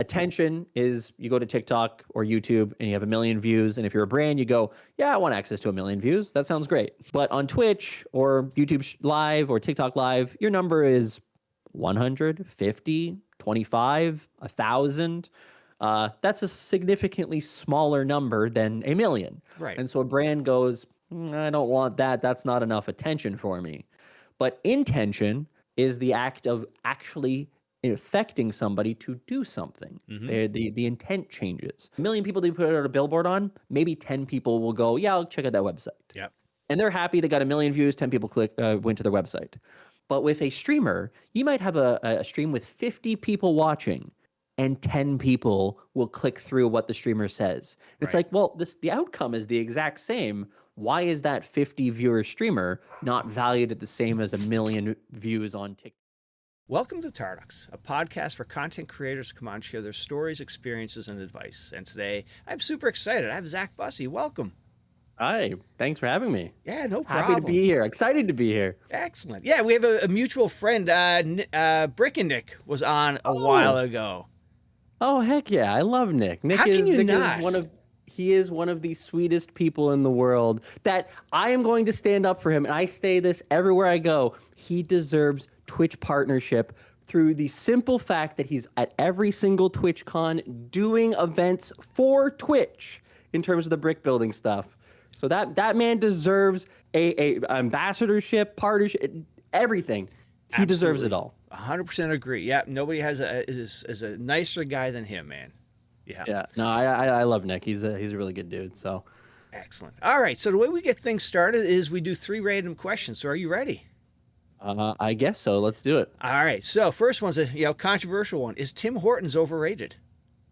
Attention is you go to TikTok or YouTube and you have 1 million views. And if you're a brand, you go, yeah, I want access to 1 million views. That sounds great. But on Twitch or YouTube Live or TikTok Live, your number is 100, 50, 25, 1,000. That's a significantly smaller number than 1 million. Right. And so a brand goes, I don't want that. That's not enough attention for me. But intention is the act of actually affecting somebody to do something. The intent changes. 1 million people they put out a billboard on, maybe 10 people will go, yeah, I'll check out that website. Yep. And they're happy they got 1 million views, 10 people went to their website. But with a streamer, you might have a stream with 50 people watching and 10 people will click through what the streamer says. It's like, well, the outcome is the exact same. Why is that 50 viewer streamer not valued at the same as 1 million views on TikTok? Welcome to Tarducks, a podcast for content creators to come on and share their stories, experiences, and advice. And today, I'm super excited. I have Zach Bussey. Welcome. Hi, thanks for having me. Yeah, no problem. Happy to be here. Excited to be here. Excellent. Yeah, we have a mutual friend, BricknNick, was on a while ago. Oh, heck yeah. I love Nick. How can you not? He is one of the sweetest people in the world that I am going to stand up for him. And I say this everywhere I go. He deserves Twitch partnership through the simple fact that he's at every single TwitchCon doing events for Twitch in terms of the brick building stuff. So that man deserves a ambassadorship, partnership, everything. He deserves it all. 100% agree. Yeah, nobody is a nicer guy than him, man. Yeah. Yeah. No, I love Nick. He's a really good dude. So excellent. All right. So the way we get things started is we do 3 random questions. So are you ready? I guess so. Let's do it. All right. So first one's a controversial one. Is Tim Hortons overrated?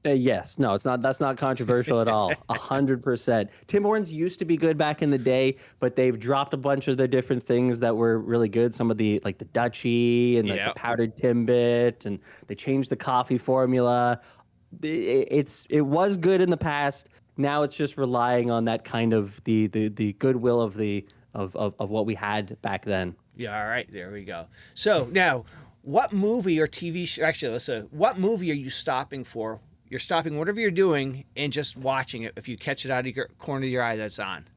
Yes. No, it's not. That's not controversial at all. 100%. Tim Hortons used to be good back in the day, but they've dropped a bunch of their different things that were really good. Some of the like the Dutchie and the powdered Timbit, and they changed the coffee formula. It was good in the past. Now it's just relying on that kind of the goodwill of what we had back then. Yeah. All right. There we go. So now, what movie or TV show? Actually, what movie are you stopping for? You're stopping whatever you're doing and just watching it. If you catch it out of your corner of your eye, that's on.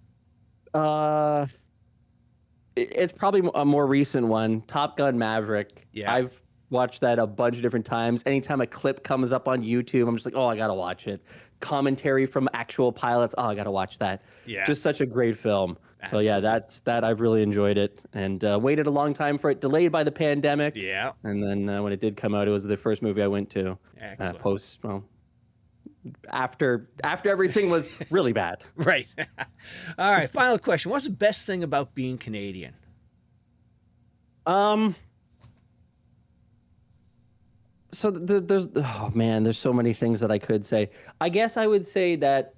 It's probably a more recent one. Top Gun Maverick. Yeah. I've watched that a bunch of different times. Anytime a clip comes up on YouTube, I'm just like, oh, I gotta watch it. Commentary from actual pilots. Oh, I gotta watch that. Yeah. Just such a great film. Absolutely. So yeah, that I've really enjoyed it, and waited a long time for it. Delayed by the pandemic. Yeah. And then when it did come out, it was the first movie I went to. Excellent. After everything was really bad. Right. All right. Final question. What's the best thing about being Canadian? So there's so many things that I could say. I guess I would say that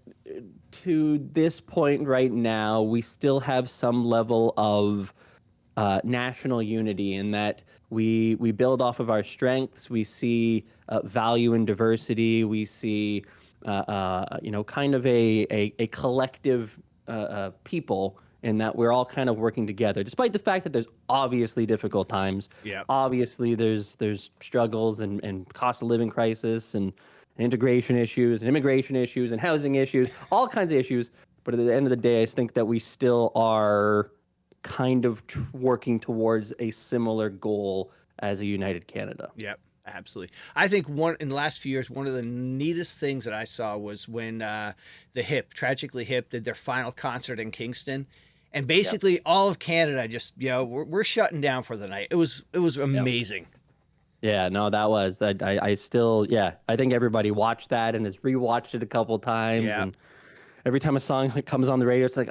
to this point right now, we still have some level of national unity in that we build off of our strengths. We see value in diversity. We see kind of a collective people, in that we're all kind of working together, despite the fact that there's obviously difficult times. Yeah. Obviously, there's struggles and cost of living crisis and integration issues and immigration issues and housing issues, all kinds of issues. But at the end of the day, I think that we still are kind of working towards a similar goal as a united Canada. Yep. Absolutely. I think in the last few years, one of the neatest things that I saw was when the Tragically Hip, did their final concert in Kingston. And basically all of Canada just, we're shutting down for the night. It was amazing. Yeah, no, that was that. I still, I think everybody watched that and has rewatched it a couple of times. Yeah. And every time a song comes on the radio, it's like,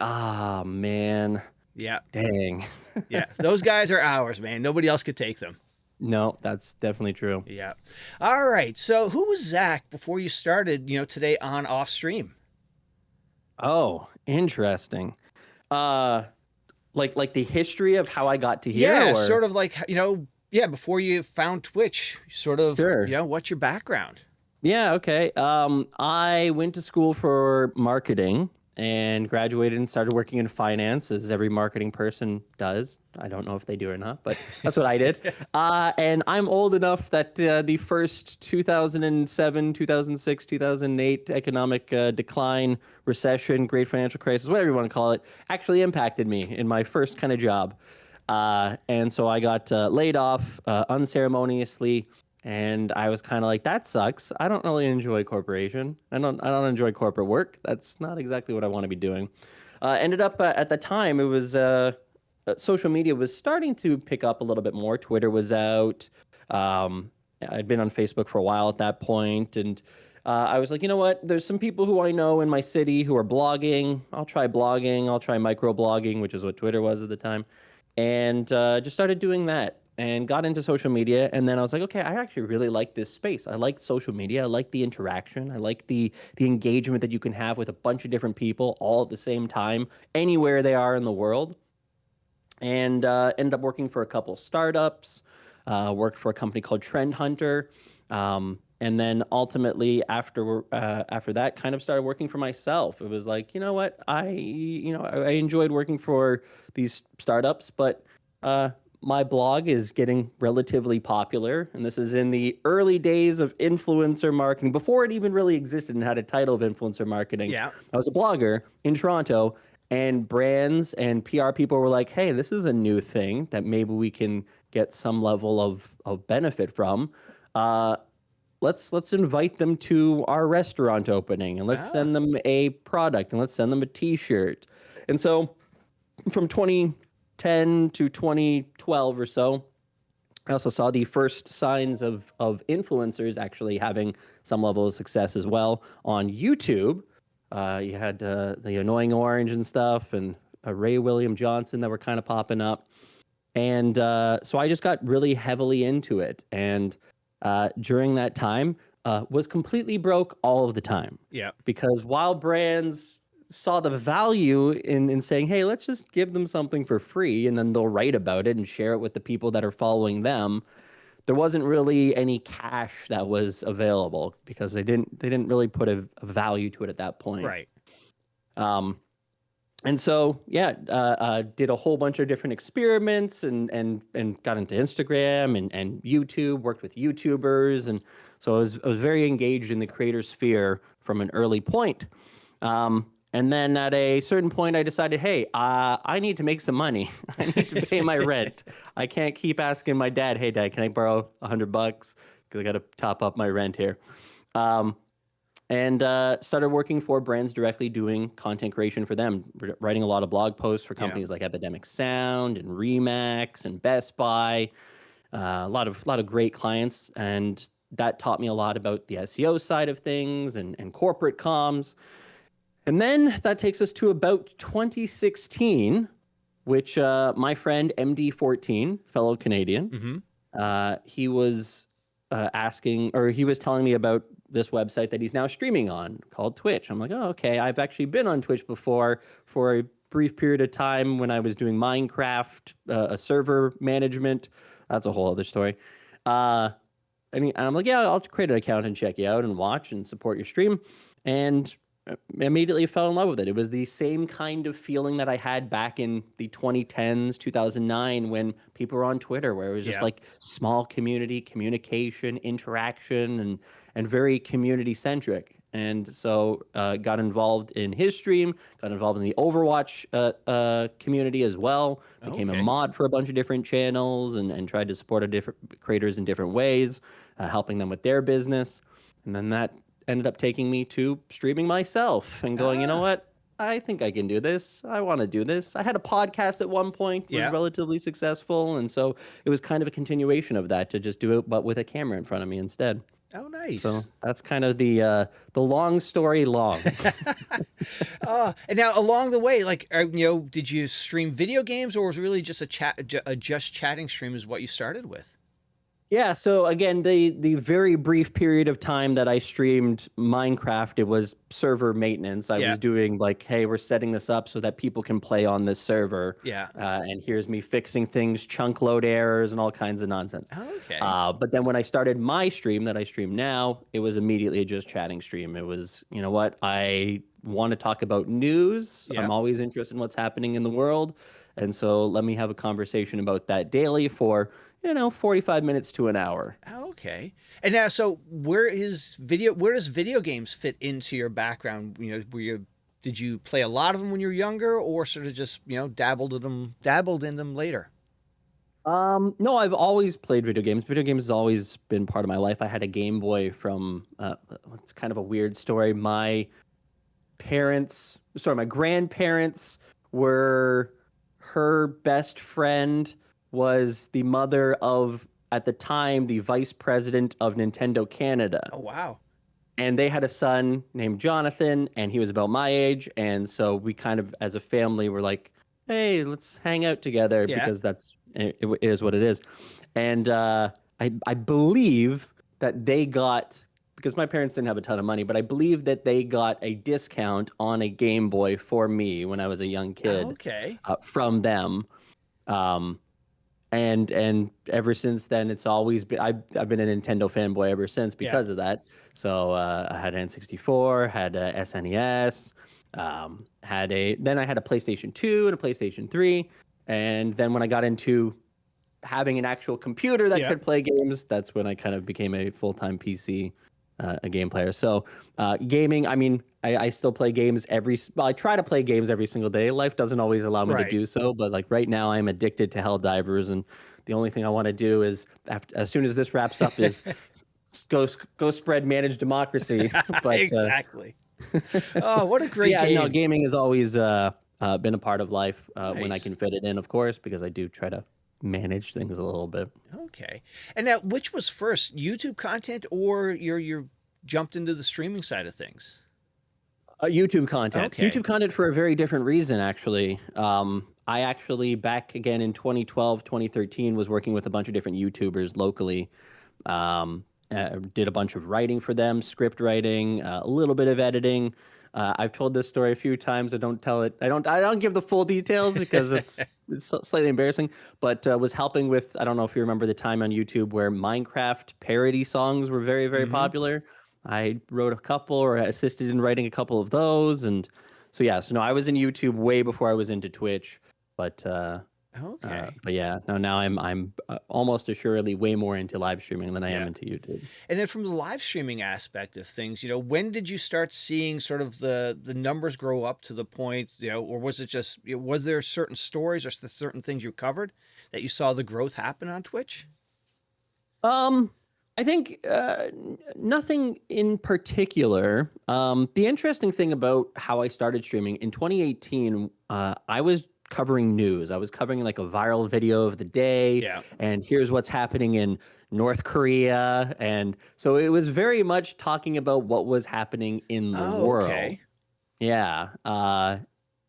man. Yeah. Dang. Yeah. Those guys are ours, man. Nobody else could take them. No, that's definitely true. Yeah. All right. So who was Zach before you started, today on off stream? Oh, interesting. Like the history of how I got to here? Yeah, sort of like, before you found Twitch, sort of, sure. What's your background? Yeah, okay. I went to school for marketing, and graduated and started working in finance, as every marketing person does. I don't know if they do or not, but that's what I did. And I'm old enough that the first 2007, 2006, 2008 economic decline, recession, great financial crisis, whatever you want to call it, actually impacted me in my first kind of job. And so I got laid off unceremoniously. And I was kind of like, that sucks. I don't really enjoy corporation. I don't enjoy corporate work. That's not exactly what I want to be doing. Ended up at the time, it was social media was starting to pick up a little bit more. Twitter was out. I'd been on Facebook for a while at that point, and I was like, you know what? There's some people who I know in my city who are blogging. I'll try blogging. I'll try microblogging, which is what Twitter was at the time, and just started doing that and got into social media. And then I was like, okay, I actually really like this space. I like social media. I like the interaction. I like the engagement that you can have with a bunch of different people all at the same time, anywhere they are in the world. And ended up working for a couple startups, worked for a company called Trend Hunter. And then ultimately after that, kind of started working for myself. It was like, you know what, I enjoyed working for these startups, but my blog is getting relatively popular, and this is in the early days of influencer marketing, before it even really existed and had a title of influencer marketing. Yeah. I was a blogger in Toronto, and brands and PR people were like, hey, this is a new thing that maybe we can get some level of benefit from. Let's invite them to our restaurant opening, and let's send them a product, and let's send them a t-shirt. And so from 2010 to 2012 or so, I also saw the first signs of influencers actually having some level of success as well on YouTube. You had the Annoying Orange and stuff, and Ray William Johnson that were kind of popping up. And so I just got really heavily into it. And during that time, was completely broke all of the time. Yeah. Because while brands saw the value in saying, hey, let's just give them something for free, and then they'll write about it and share it with the people that are following them, there wasn't really any cash that was available because they didn't really put a value to it at that point. Right. And so, did a whole bunch of different experiments and got into Instagram and YouTube, worked with YouTubers. And so I was very engaged in the creator sphere from an early point. And then at a certain point, I decided, hey, I need to make some money. I need to pay my rent. I can't keep asking my dad, hey, Dad, can I borrow $100? Because I got to top up my rent here. And started working for brands directly, doing content creation for them, writing a lot of blog posts for companies like Epidemic Sound and Remax and Best Buy. A lot of great clients, and that taught me a lot about the SEO side of things and corporate comms. And then that takes us to about 2016, which my friend MD14, fellow Canadian, he was he was telling me about this website that he's now streaming on called Twitch. I'm like, oh, okay. I've actually been on Twitch before for a brief period of time when I was doing Minecraft, a server management. That's a whole other story. And I'm like, yeah, I'll create an account and check you out and watch and support your stream. And immediately fell in love with it. It was the same kind of feeling that I had back in the 2010s, 2009, when people were on Twitter, where it was just like small community, communication, interaction, and very community centric. And so got involved in his stream, got involved in the Overwatch community as well, became a mod for a bunch of different channels and tried to support different creators in different ways, helping them with their business. And then that ended up taking me to streaming myself and going, you know what? I think I can do this. I want to do this. I had a podcast at one point, was relatively successful. And so it was kind of a continuation of that, to just do it, but with a camera in front of me instead. Oh, nice. So that's kind of the long story long. And now along the way, like, did you stream video games, or was it really just a just chatting stream is what you started with? Yeah, so again, the very brief period of time that I streamed Minecraft, it was server maintenance. I was doing like, hey, we're setting this up so that people can play on this server. Yeah. And here's me fixing things, chunk load errors, and all kinds of nonsense. Oh, okay. But then when I started my stream that I stream now, it was immediately a just chatting stream. It was, you know what, I want to talk about news. Yeah. I'm always interested in what's happening in the world. And so let me have a conversation about that daily for, 45 minutes to an hour. Okay. And now, so where does video games fit into your background? Did you play a lot of them when you were younger, or sort of just, dabbled in them later? No, I've always played video games. Video games has always been part of my life. I had a Game Boy from, it's kind of a weird story. My grandparents were, her best friend was the mother of, at the time, the vice president of Nintendo Canada. Oh, wow. And they had a son named Jonathan, and he was about my age. And so we kind of, as a family, were like, hey, let's hang out together because it is what it is. And I believe that they got, because my parents didn't have a ton of money, but I believe that they got a discount on a Game Boy for me when I was a young kid from them. And ever since then, it's always been, I've been a Nintendo fanboy ever since because of that. So I had an N64, had a SNES, then I had a PlayStation 2 and a PlayStation 3. And then when I got into having an actual computer that could play games, that's when I kind of became a full-time PC a game player. So gaming, I mean, I still play games I try to play games every single day. Life doesn't always allow me to do so, but like right now I'm addicted to Helldivers, and the only thing I want to do is, as soon as this wraps up, is go spread managed democracy. But exactly. Oh, what a great game. No, gaming has always been a part of life when I can fit it in, of course, because I do try to manage things a little bit. Okay. And now, which was first, YouTube content or you're jumped into the streaming side of things? YouTube content. Okay. YouTube content for a very different reason, actually. I actually, back again in 2012, 2013, was working with a bunch of different YouTubers locally. Did a bunch of writing for them, script writing, a little bit of editing. I've told this story a few times. I don't tell it. I don't give the full details because it's slightly embarrassing. But was helping with, I don't know if you remember the time on YouTube where Minecraft parody songs were very, very popular. I wrote a couple, or assisted in writing a couple of those, and so no, I was in YouTube way before I was into Twitch. But now I'm almost assuredly way more into live streaming than I am into YouTube. And then from the live streaming aspect of things, when did you start seeing sort of the numbers grow up to the point, or was it just, was there certain stories or certain things you covered that you saw the growth happen on Twitch? I think nothing in particular. The interesting thing about how I started streaming in 2018, I was covering news. I was covering like a viral video of the day, and here's what's happening in North Korea. And so it was very much talking about what was happening in the world. Okay. Yeah.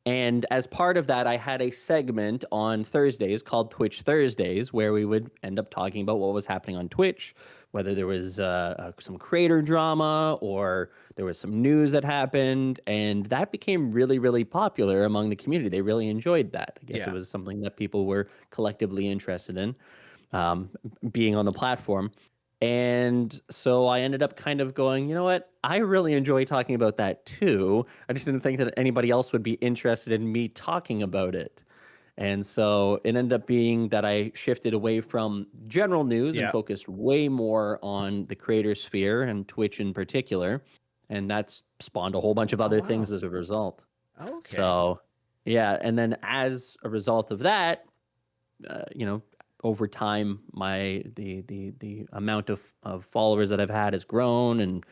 And as part of that, I had a segment on Thursdays called Twitch Thursdays, where we would end up talking about what was happening on Twitch, whether there was some creator drama or there was some news that happened. And that became really, really popular among the community. They really enjoyed that. I guess it was something that people were collectively interested in, being on the platform. And so I ended up kind of going, you know what? I really enjoy talking about that too. I just didn't think that anybody else would be interested in me talking about it. And so it ended up being that I shifted away from general news and focused way more on the creator sphere and Twitch in particular. And that's spawned a whole bunch of other things as a result. Okay. So, and then as a result of that, over time, the amount of followers that I've had has grown, and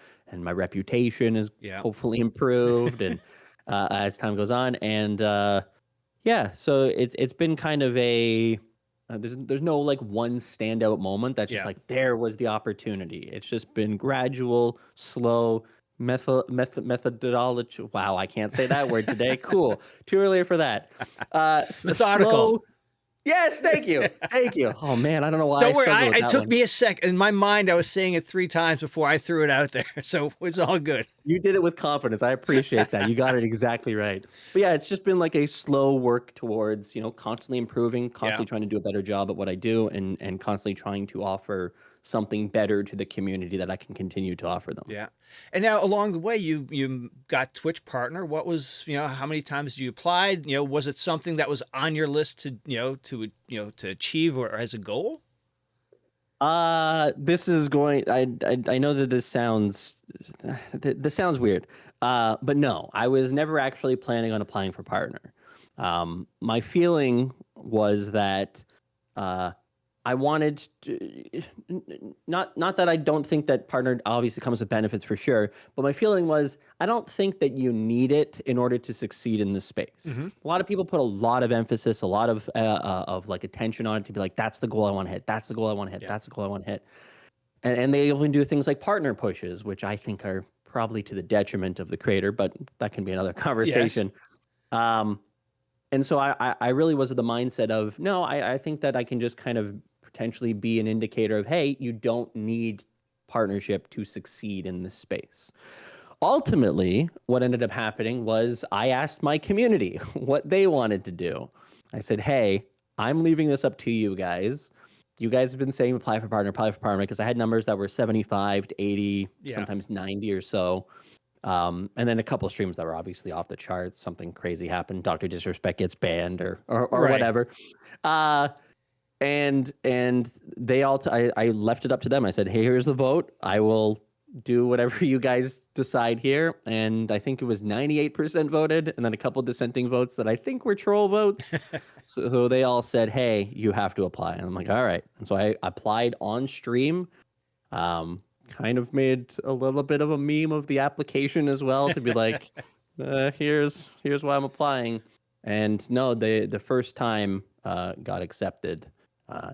my reputation is hopefully improved, and as time goes on, and so it's been kind of a there's no like one standout moment that's just like there was the opportunity. It's just been gradual, slow methodology. Wow, I can't say that word today. Cool, too early for that. Methodical. Slow, yes, thank you. Thank you. Oh, man, I don't know why. Don't worry, it took me a sec. In my mind, I was saying it 3 times before I threw it out there. So it's all good. You did it with confidence. I appreciate that. You got it exactly right. But it's just been like a slow work towards, constantly improving, constantly trying to do a better job at what I do, and constantly trying to offer something better to the community that I can continue to offer them. Yeah. And now along the way, you got Twitch partner. What was, how many times you applied? Was it something that was on your list to, to achieve or as a goal? This is going, I know that this sounds weird. But no, I was never actually planning on applying for partner. My feeling was that, I wanted to, not that I don't think that partner obviously comes with benefits for sure, but my feeling was I don't think that you need it in order to succeed in this space. Mm-hmm. A lot of people put a lot of emphasis, a lot of like attention on it to be like, that's the goal I want to hit. That's the goal I want to hit. Yeah. That's the goal I want to hit. And they even do things like partner pushes, which I think are probably to the detriment of the creator, but that can be another conversation. Yes. And so I really was of the mindset of, no, I think that I can just kind of potentially be an indicator of, hey, you don't need partnership to succeed in this space. Ultimately, what ended up happening was I asked my community what they wanted to do. I said, hey, I'm leaving this up to you guys. You guys have been saying apply for partner, because I had numbers that were 75 to 80, sometimes 90 or so. And then a couple of streams that were obviously off the charts. Something crazy happened. Dr. Disrespect gets banned or right. Whatever. And they all, I left it up to them. I said, hey, here's the vote. I will do whatever you guys decide here. And I think it was 98% voted, and then a couple dissenting votes that I think were troll votes. So they all said, hey, you have to apply. And I'm like, all right. And so I applied on stream. Kind of made a little bit of a meme of the application as well to be like, here's why I'm applying. And no, the first time got accepted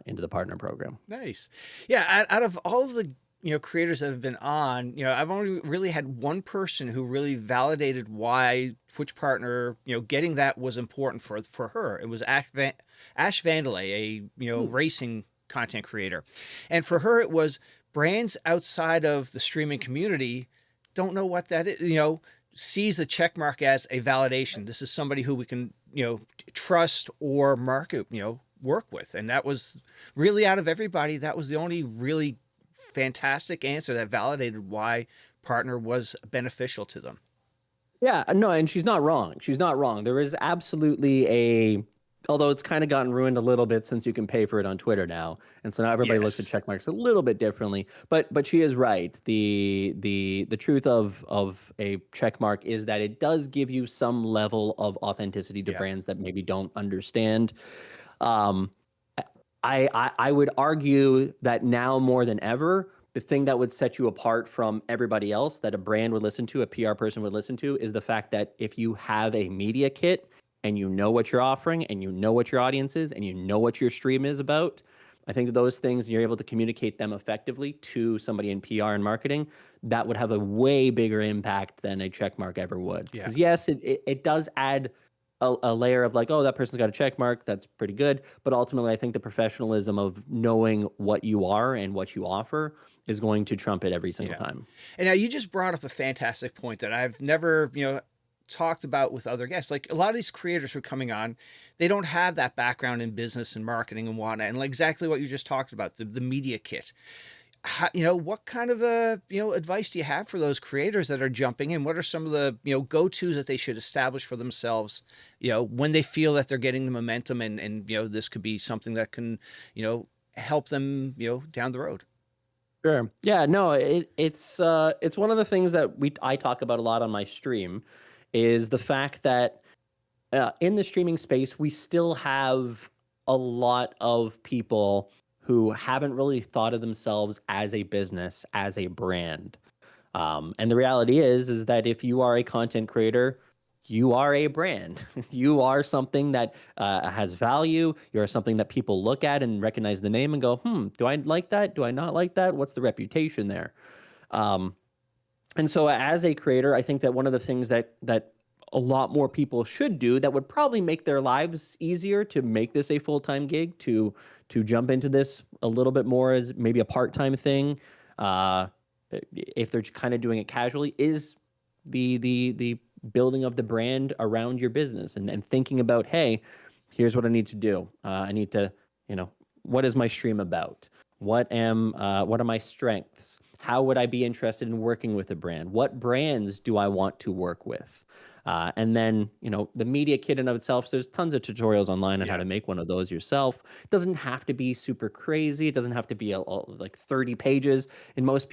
into the partner program. Nice. Yeah. Out of all of the creators that have been on, I've only really had one person who really validated why Twitch partner, getting that was important for her. It was Ash Vandalay, a racing content creator, and for her it was brands outside of the streaming community don't know what that is. Sees the check mark as a validation. This is somebody who we can trust or market work with, and that was really out of everybody. That was the only really fantastic answer that validated why partner was beneficial to them. Yeah, no, and she's not wrong. She's not wrong. There is absolutely although it's kind of gotten ruined a little bit since you can pay for it on Twitter now. And so now everybody looks at check marks a little bit differently, but she is right. The truth of a check mark is that it does give you some level of authenticity to brands that maybe don't understand. I would argue that now more than ever, the thing that would set you apart from everybody else that a brand would listen to, a PR person would listen to, is the fact that if you have a media kit and you know what you're offering and you know what your audience is and you know what your stream is about, I think that those things, you're able to communicate them effectively to somebody in PR and marketing, that would have a way bigger impact than a check mark ever would. Because yes, it does add a layer of like, oh, that person's got a check mark. That's pretty good. But ultimately, I think the professionalism of knowing what you are and what you offer is going to trump it every single time. And now you just brought up a fantastic point that I've never, talked about with other guests. Like a lot of these creators who are coming on, they don't have that background in business and marketing and whatnot. And like exactly what you just talked about, the media kit. How, what kind of advice do you have for those creators that are jumping in? What are some of the go-tos that they should establish for themselves when they feel that they're getting the momentum and this could be something that can help them down the road? Sure. Yeah, no, it's one of the things that I talk about a lot on my stream, is the fact that in the streaming space, we still have a lot of people who haven't really thought of themselves as a business, as a brand. And the reality is that if you are a content creator, you are a brand. You are something that has value. You're something that people look at and recognize the name and go, do I like that? Do I not like that? What's the reputation there? And so as a creator, I think that one of the things that a lot more people should do that would probably make their lives easier to make this a full-time gig, to jump into this a little bit more as maybe a part-time thing, if they're kind of doing it casually, is the building of the brand around your business and thinking about, hey, here's what I need to do. I need to, what is my stream about? What are my strengths? How would I be interested in working with a brand? What brands do I want to work with? And then, the media kit in of itself, there's tons of tutorials online on how Yeah. to make one of those yourself. It doesn't have to be super crazy. It doesn't have to be like 30 pages. In most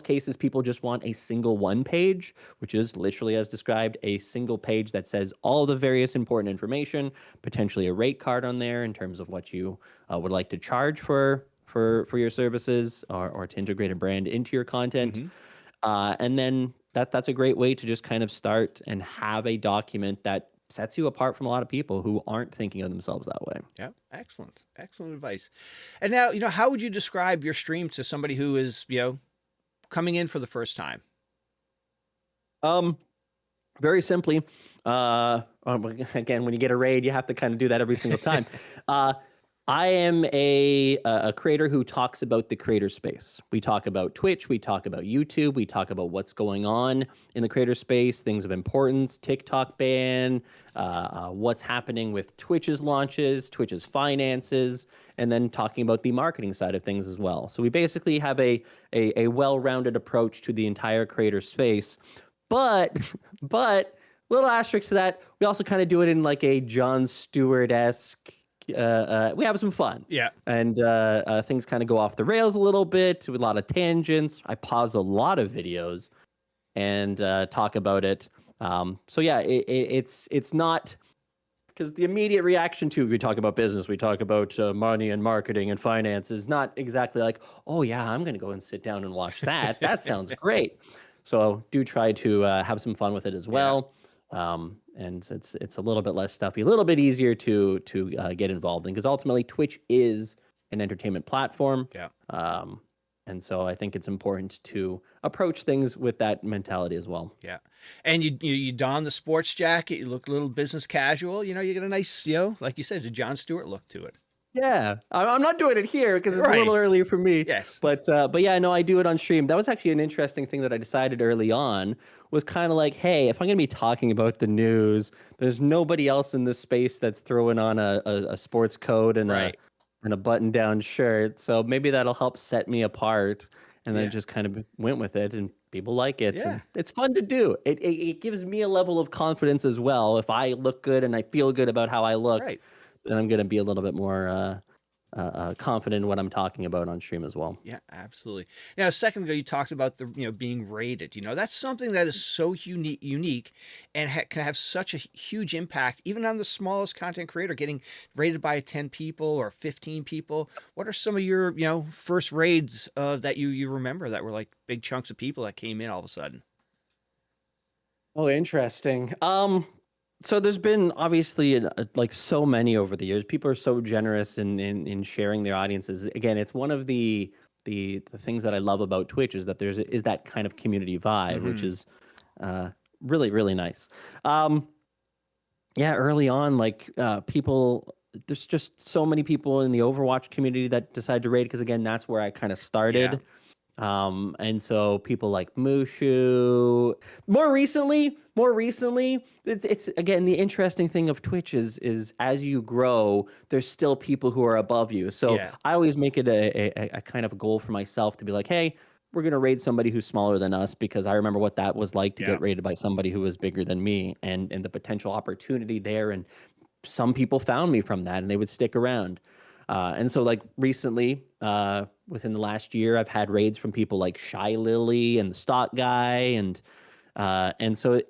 cases, people just want a single one page, which is literally as described, a single page that says all the various important information, potentially a rate card on there in terms of what you would like to charge for your services, or to integrate a brand into your content. Hmm. And then that's a great way to just kind of start and have a document that sets you apart from a lot of people who aren't thinking of themselves that way. Yeah. Excellent. Excellent advice. And now, how would you describe your stream to somebody who is, coming in for the first time? Um, Very simply, again, when you get a raid, you have to kind of do that every single time. Uh, I am a creator who talks about the creator space. We talk about Twitch, we talk about YouTube, we talk about what's going on in the creator space, things of importance, TikTok ban, what's happening with Twitch's launches, Twitch's finances, and then talking about the marketing side of things as well. So we basically have a well-rounded approach to the entire creator space. But little asterisk to that, we also kind of do it in like a Jon Stewart-esque. We have some fun. Yeah. And things kind of go off the rails a little bit with a lot of tangents. I pause a lot of videos and talk about it. So yeah, it's not, because the immediate reaction to, we talk about business, we talk about money and marketing and finance, is not exactly like, oh yeah, I'm going to go and sit down and watch that. That sounds great. So do try to have some fun with it as well. And it's a little bit less stuffy, a little bit easier to get involved in, because ultimately Twitch is an entertainment platform. Yeah. And so I think it's important to approach things with that mentality as well. Yeah. And you don the sports jacket, you look a little business casual, you get a nice, like you said, a Jon Stewart look to it. Yeah, I'm not doing it here because it's Right. a little early for me. Yes. But yeah, no, I do it on stream. That was actually an interesting thing that I decided early on, was kind of like, hey, if I'm going to be talking about the news, there's nobody else in this space that's throwing on a sports coat and Right. a button-down shirt. So maybe that'll help set me apart. And then Yeah. just kind of went with it, and people like it. Yeah. And it's fun to do. It gives me a level of confidence as well. If I look good and I feel good about how I look, Right. then I'm going to be a little bit more confident in what I'm talking about on stream as well. Yeah, absolutely. Now, a second ago, you talked about the being rated. That's something that is so unique, and can have such a huge impact, even on the smallest content creator, getting rated by 10 people or 15 people. What are some of your first raids that you remember that were like big chunks of people that came in all of a sudden? Oh, interesting. So there's been obviously like so many over the years. People are so generous in sharing their audiences. Again, it's one of the things that I love about Twitch, is that is that kind of community vibe, which is really, really nice. Yeah, early on, like people, there's just so many people in the Overwatch community that decide to raid, because again, that's where I kind of started. And so people like Mushu. More recently, it's again, the interesting thing of Twitch is as you grow, there's still people who are above you. So Yeah. I always make it a kind of a goal for myself to be like, hey, we're gonna raid somebody who's smaller than us, because I remember what that was like to Yeah. get raided by somebody who was bigger than me, and the potential opportunity there. And some people found me from that, and they would stick around. And so like recently, within the last year, I've had raids from people like Shy Lily and the Stock Guy. And so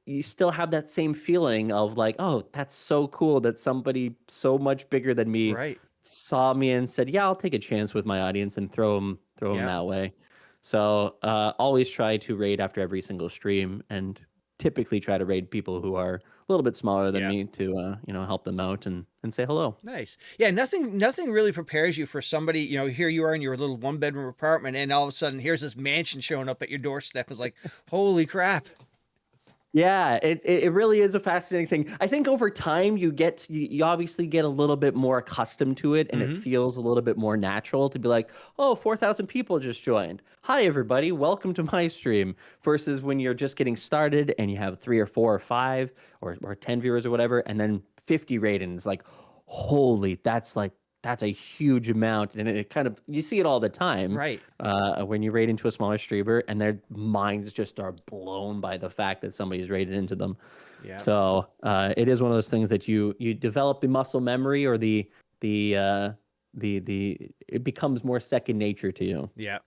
you still have that same feeling of like, oh, that's so cool that somebody so much bigger than me Right. saw me and said, yeah, I'll take a chance with my audience and throw them Yeah. that way. So always try to raid after every single stream, and typically try to raid people who are a little bit smaller than Yeah. me to help them out and say hello. Nice. Yeah, nothing really prepares you for somebody, here you are in your little 1-bedroom apartment, and all of a sudden here's this mansion showing up at your doorstep. It's like, holy crap. Yeah, it really is a fascinating thing. I think over time you obviously get a little bit more accustomed to it, and it feels a little bit more natural to be like, oh, 4,000 people just joined. Hi, everybody. Welcome to my stream. Versus when you're just getting started and you have 3 or 4 or 5 or 10 viewers or whatever, and then 50 ratings. Like, holy, that's like that's a huge amount, and it kind of, you see it all the time, Right. when you raid into a smaller streamer, and their minds just are blown by the fact that somebody's raided into them. Yeah. So it is one of those things that you develop the muscle memory, or the it becomes more second nature to you. Yeah.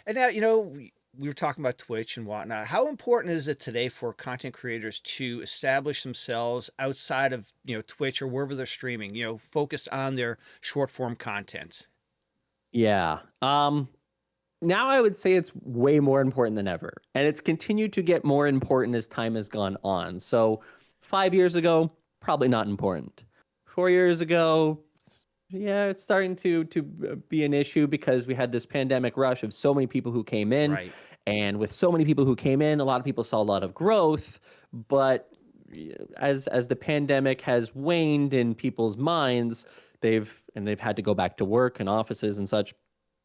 And now, we were talking about Twitch and whatnot. How important is it today for content creators to establish themselves outside of, Twitch or wherever they're streaming, focused on their short form content? Yeah. Now I would say it's way more important than ever, and it's continued to get more important as time has gone on. So 5 years ago, probably not important. 4 years ago, yeah, it's starting to be an issue because we had this pandemic rush of so many people who came in, Right. and with so many people who came in, a lot of people saw a lot of growth. But as the pandemic has waned in people's minds, they've had to go back to work and offices and such.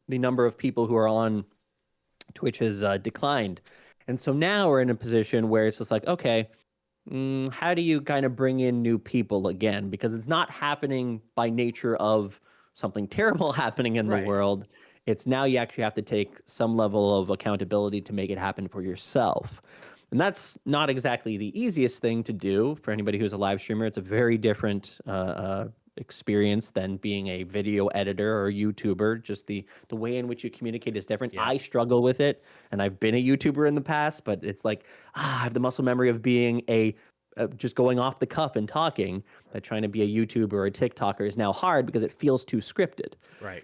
The number of people who are on Twitch has declined, and so now we're in a position where it's just like, okay, how do you kind of bring in new people again? Because it's not happening by nature of something terrible happening in the Right. world. It's now you actually have to take some level of accountability to make it happen for yourself. And that's not exactly the easiest thing to do for anybody who's a live streamer. It's a very different experience than being a video editor or YouTuber. Just the way in which you communicate is different. Yeah. I struggle with it, and I've been a YouTuber in the past, but it's like, I have the muscle memory of being just going off the cuff and talking. That trying to be a YouTuber or a TikToker is now hard because it feels too scripted. Right.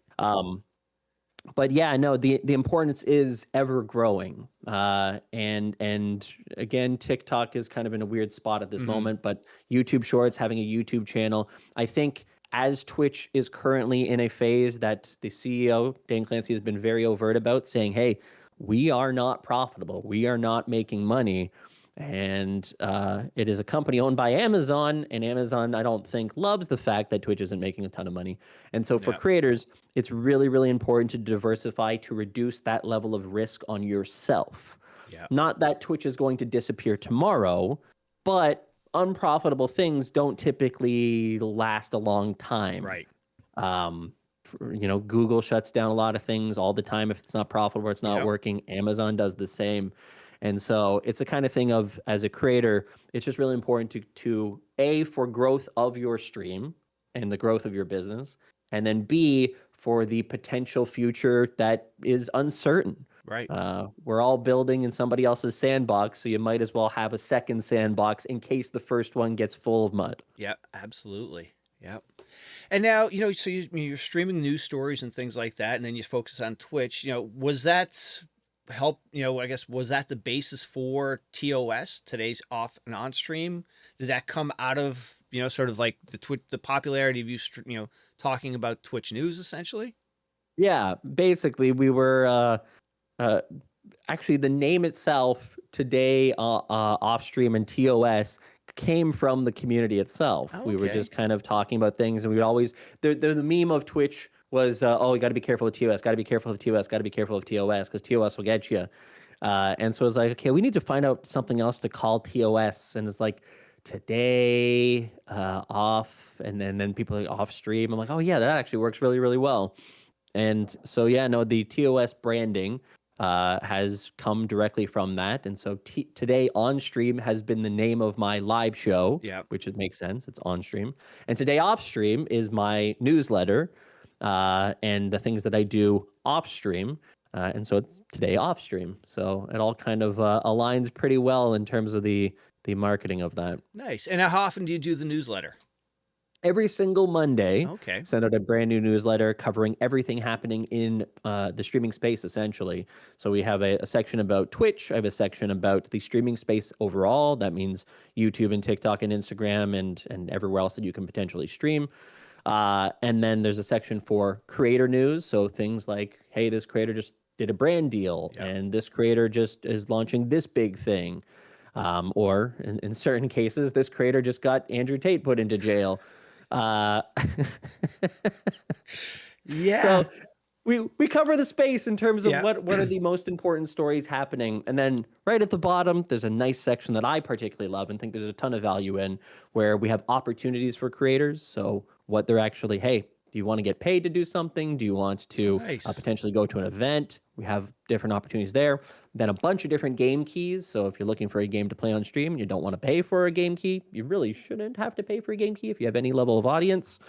But yeah, no, the importance is ever growing. And again, TikTok is kind of in a weird spot at this moment, but YouTube Shorts, having a YouTube channel, I think as Twitch is currently in a phase that the CEO, Dan Clancy, has been very overt about, saying, hey, we are not profitable. We are not making money. And it is a company owned by Amazon, and Amazon, I don't think, loves the fact that Twitch isn't making a ton of money. And so for Yeah. creators, it's really, really important to diversify to reduce that level of risk on yourself. Yeah. Not that Twitch is going to disappear tomorrow, but unprofitable things don't typically last a long time. Right. Google shuts down a lot of things all the time if it's not profitable or it's not Yep. working. Amazon does the same. And so it's a kind of thing of, as a creator, it's just really important to A, for growth of your stream and the growth of your business, and then B, for the potential future that is uncertain. Right. We're all building in somebody else's sandbox, so you might as well have a second sandbox in case the first one gets full of mud. Yeah, absolutely. Yep. And now, so you're streaming news stories and things like that, and then you focus on Twitch. Was that help? I guess, was that the basis for TOS, today's off and on stream? Did that come out of sort of like the popularity of you talking about Twitch news, essentially? Yeah, basically, we were actually, the name itself, Today Off Stream and TOS, came from the community itself. Oh, We were okay. just kind of talking about things, and we would always, the meme of Twitch was, oh, you got to be careful of TOS, got to be careful of TOS, got to be careful of TOS, because TOS will get you. And so I was like, okay, we need to find out something else to call TOS. And it's like, today off, and then people are like, off stream. I'm like, oh yeah, that actually works really, really well. And so yeah, no, the TOS branding has come directly from that. And so Today On Stream has been the name of my live show, Yeah. which makes sense. It's on stream. And Today Off Stream is my newsletter and the things that I do off stream. And so it's Today Off Stream. So it all kind of aligns pretty well in terms of the marketing of that. Nice. And how often do you do the newsletter? Every single Monday, Okay. send out a brand new newsletter covering everything happening in the streaming space, essentially. So we have a section about Twitch. I have a section about the streaming space overall. That means YouTube and TikTok and Instagram and everywhere else that you can potentially stream. And then there's a section for creator news. So things like, hey, this creator just did a brand deal, Yep. and this creator just is launching this big thing. Or in certain cases, this creator just got Andrew Tate put into jail. Yeah. So we cover the space in terms of Yeah. what are the most important stories happening. And then right at the bottom, there's a nice section that I particularly love and think there's a ton of value in, where we have opportunities for creators. So what they're actually, hey, Do you want to get paid to do something? Do you want to Nice. potentially go to an event? We have different opportunities there. Then a bunch of different game keys. So if you're looking for a game to play on stream and you don't want to pay for a game key, you really shouldn't have to pay for a game key if you have any level of audience.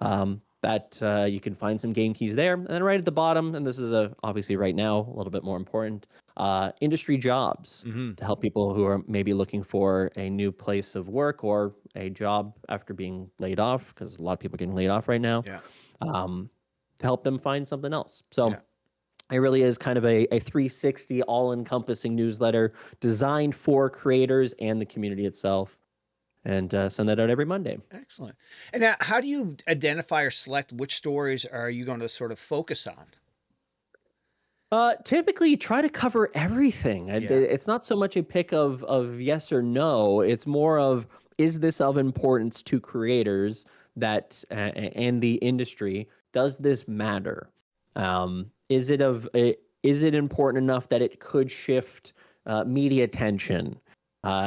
You can find some game keys there. And then right at the bottom, and this is obviously right now a little bit more important, industry jobs to help people who are maybe looking for a new place of work or a job after being laid off, because a lot of people are getting laid off right now, Yeah. to help them find something else. So Yeah. it really is kind of a 360 all-encompassing newsletter designed for creators and the community itself. And send that out every Monday. Excellent. And now, how do you identify or select which stories are you going to sort of focus on? Typically try to cover everything. Yeah. It's not so much a pick of yes or no. It's more of, is this of importance to creators that and the industry? Does this matter? Is it important enough that it could shift media attention?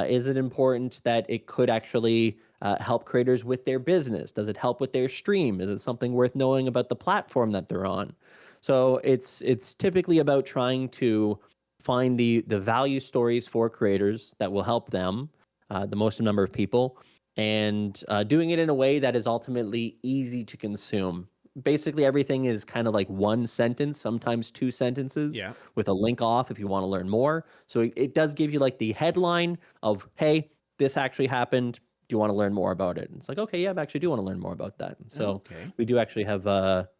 Is it important that it could actually help creators with their business? Does it help with their stream? Is it something worth knowing about the platform that they're on? So it's typically about trying to find the value stories for creators that will help them, the most number of people, and doing it in a way that is ultimately easy to consume. Basically, everything is kind of like one sentence, sometimes two sentences, Yeah. with a link off if you want to learn more. So it does give you like the headline of, hey, this actually happened. Do you want to learn more about it? And it's like, okay, yeah, I actually do want to learn more about that. And so Okay. we do actually have,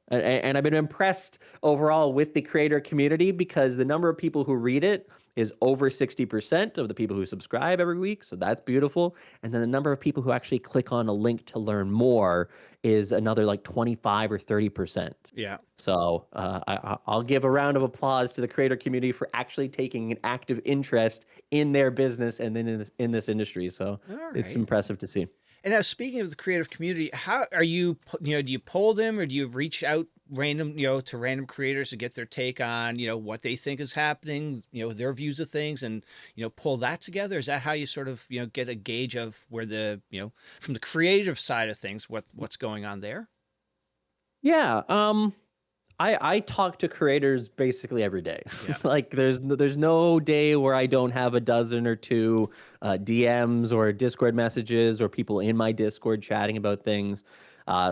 and I've been impressed overall with the creator community, because the number of people who read it is over 60% of the people who subscribe every week. So that's beautiful. And then the number of people who actually click on a link to learn more is another like 25 or 30%. Yeah. So I'll give a round of applause to the creator community for actually taking an active interest in their business and then in this industry. So All it's right. impressive to see. And now, speaking of the creative community, how are you, do you poll them, or do you reach out to random creators to get their take on, what they think is happening, their views of things, and, pull that together? Is that how you sort of, get a gauge of where from the creative side of things, what's going on there? Yeah. I talk to creators basically every day. Yeah. Like there's no day where I don't have a dozen or two DMs or Discord messages or people in my Discord chatting about things.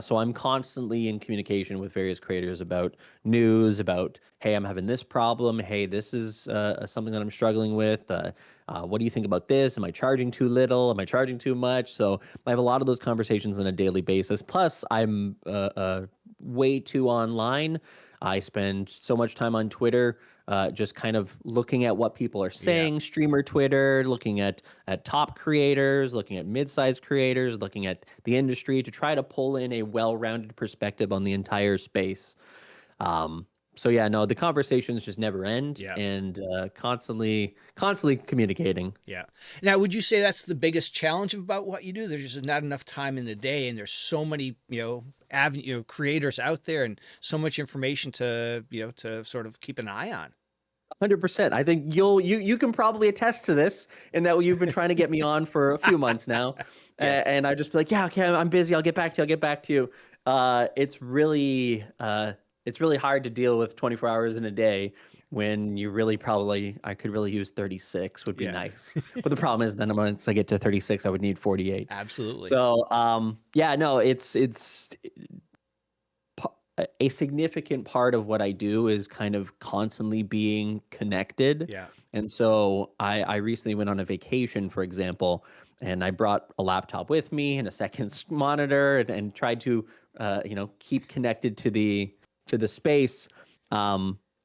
So I'm constantly in communication with various creators about news, about, hey, I'm having this problem. Hey, this is something that I'm struggling with. What do you think about this? Am I charging too little? Am I charging too much? So I have a lot of those conversations on a daily basis. Plus, I'm way too online. I spend so much time on Twitter, just kind of looking at what people are saying, streamer Twitter, looking at top creators, looking at mid-sized creators, looking at the industry to try to pull in a well-rounded perspective on the entire space. So yeah, no, the conversations just never end, and constantly communicating. Yeah. Now, would you say that's the biggest challenge about what you do? There's just not enough time in the day, and there's so many, creators out there, and so much information to, to sort of keep an eye on. 100%. I think you can probably attest to this, in that you've been trying to get me on for a few months now. Yes. And I just be like, yeah, okay, I'm busy. I'll get back to you. It's really hard to deal with 24 hours in a day, when you really I could really use 36 would be nice. But the problem is then once I get to 36, I would need 48. Absolutely. So, yeah, no, it's a significant part of what I do is kind of constantly being connected. Yeah. And so I recently went on a vacation, for example, and I brought a laptop with me and a second monitor, and tried to, keep connected to the space.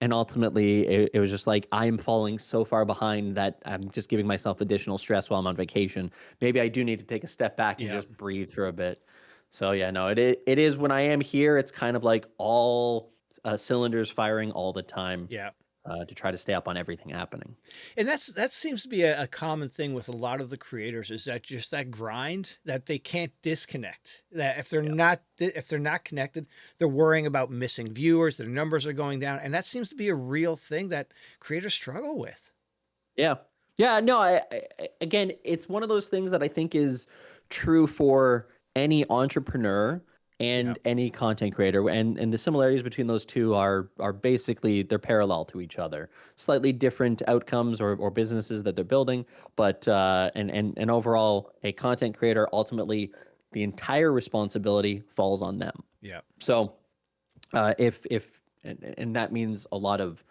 And ultimately it was just like, I'm falling so far behind that I'm just giving myself additional stress while I'm on vacation. Maybe I do need to take a step back and just breathe for a bit. So yeah, no, it is when I am here, it's kind of like all cylinders firing all the time. Yeah. To try to stay up on everything happening. And that seems to be a common thing with a lot of the creators, is that just that grind that they can't disconnect. That if they're not connected, they're worrying about missing viewers, their numbers are going down, and that seems to be a real thing that creators struggle with. Yeah. Yeah, no, again, it's one of those things that I think is true for any entrepreneur, and any content creator, and the similarities between those two are basically they're parallel to each other. Slightly different outcomes or businesses that they're building, but and overall, a content creator, ultimately the entire responsibility falls on them. Yeah. So if and that means a lot of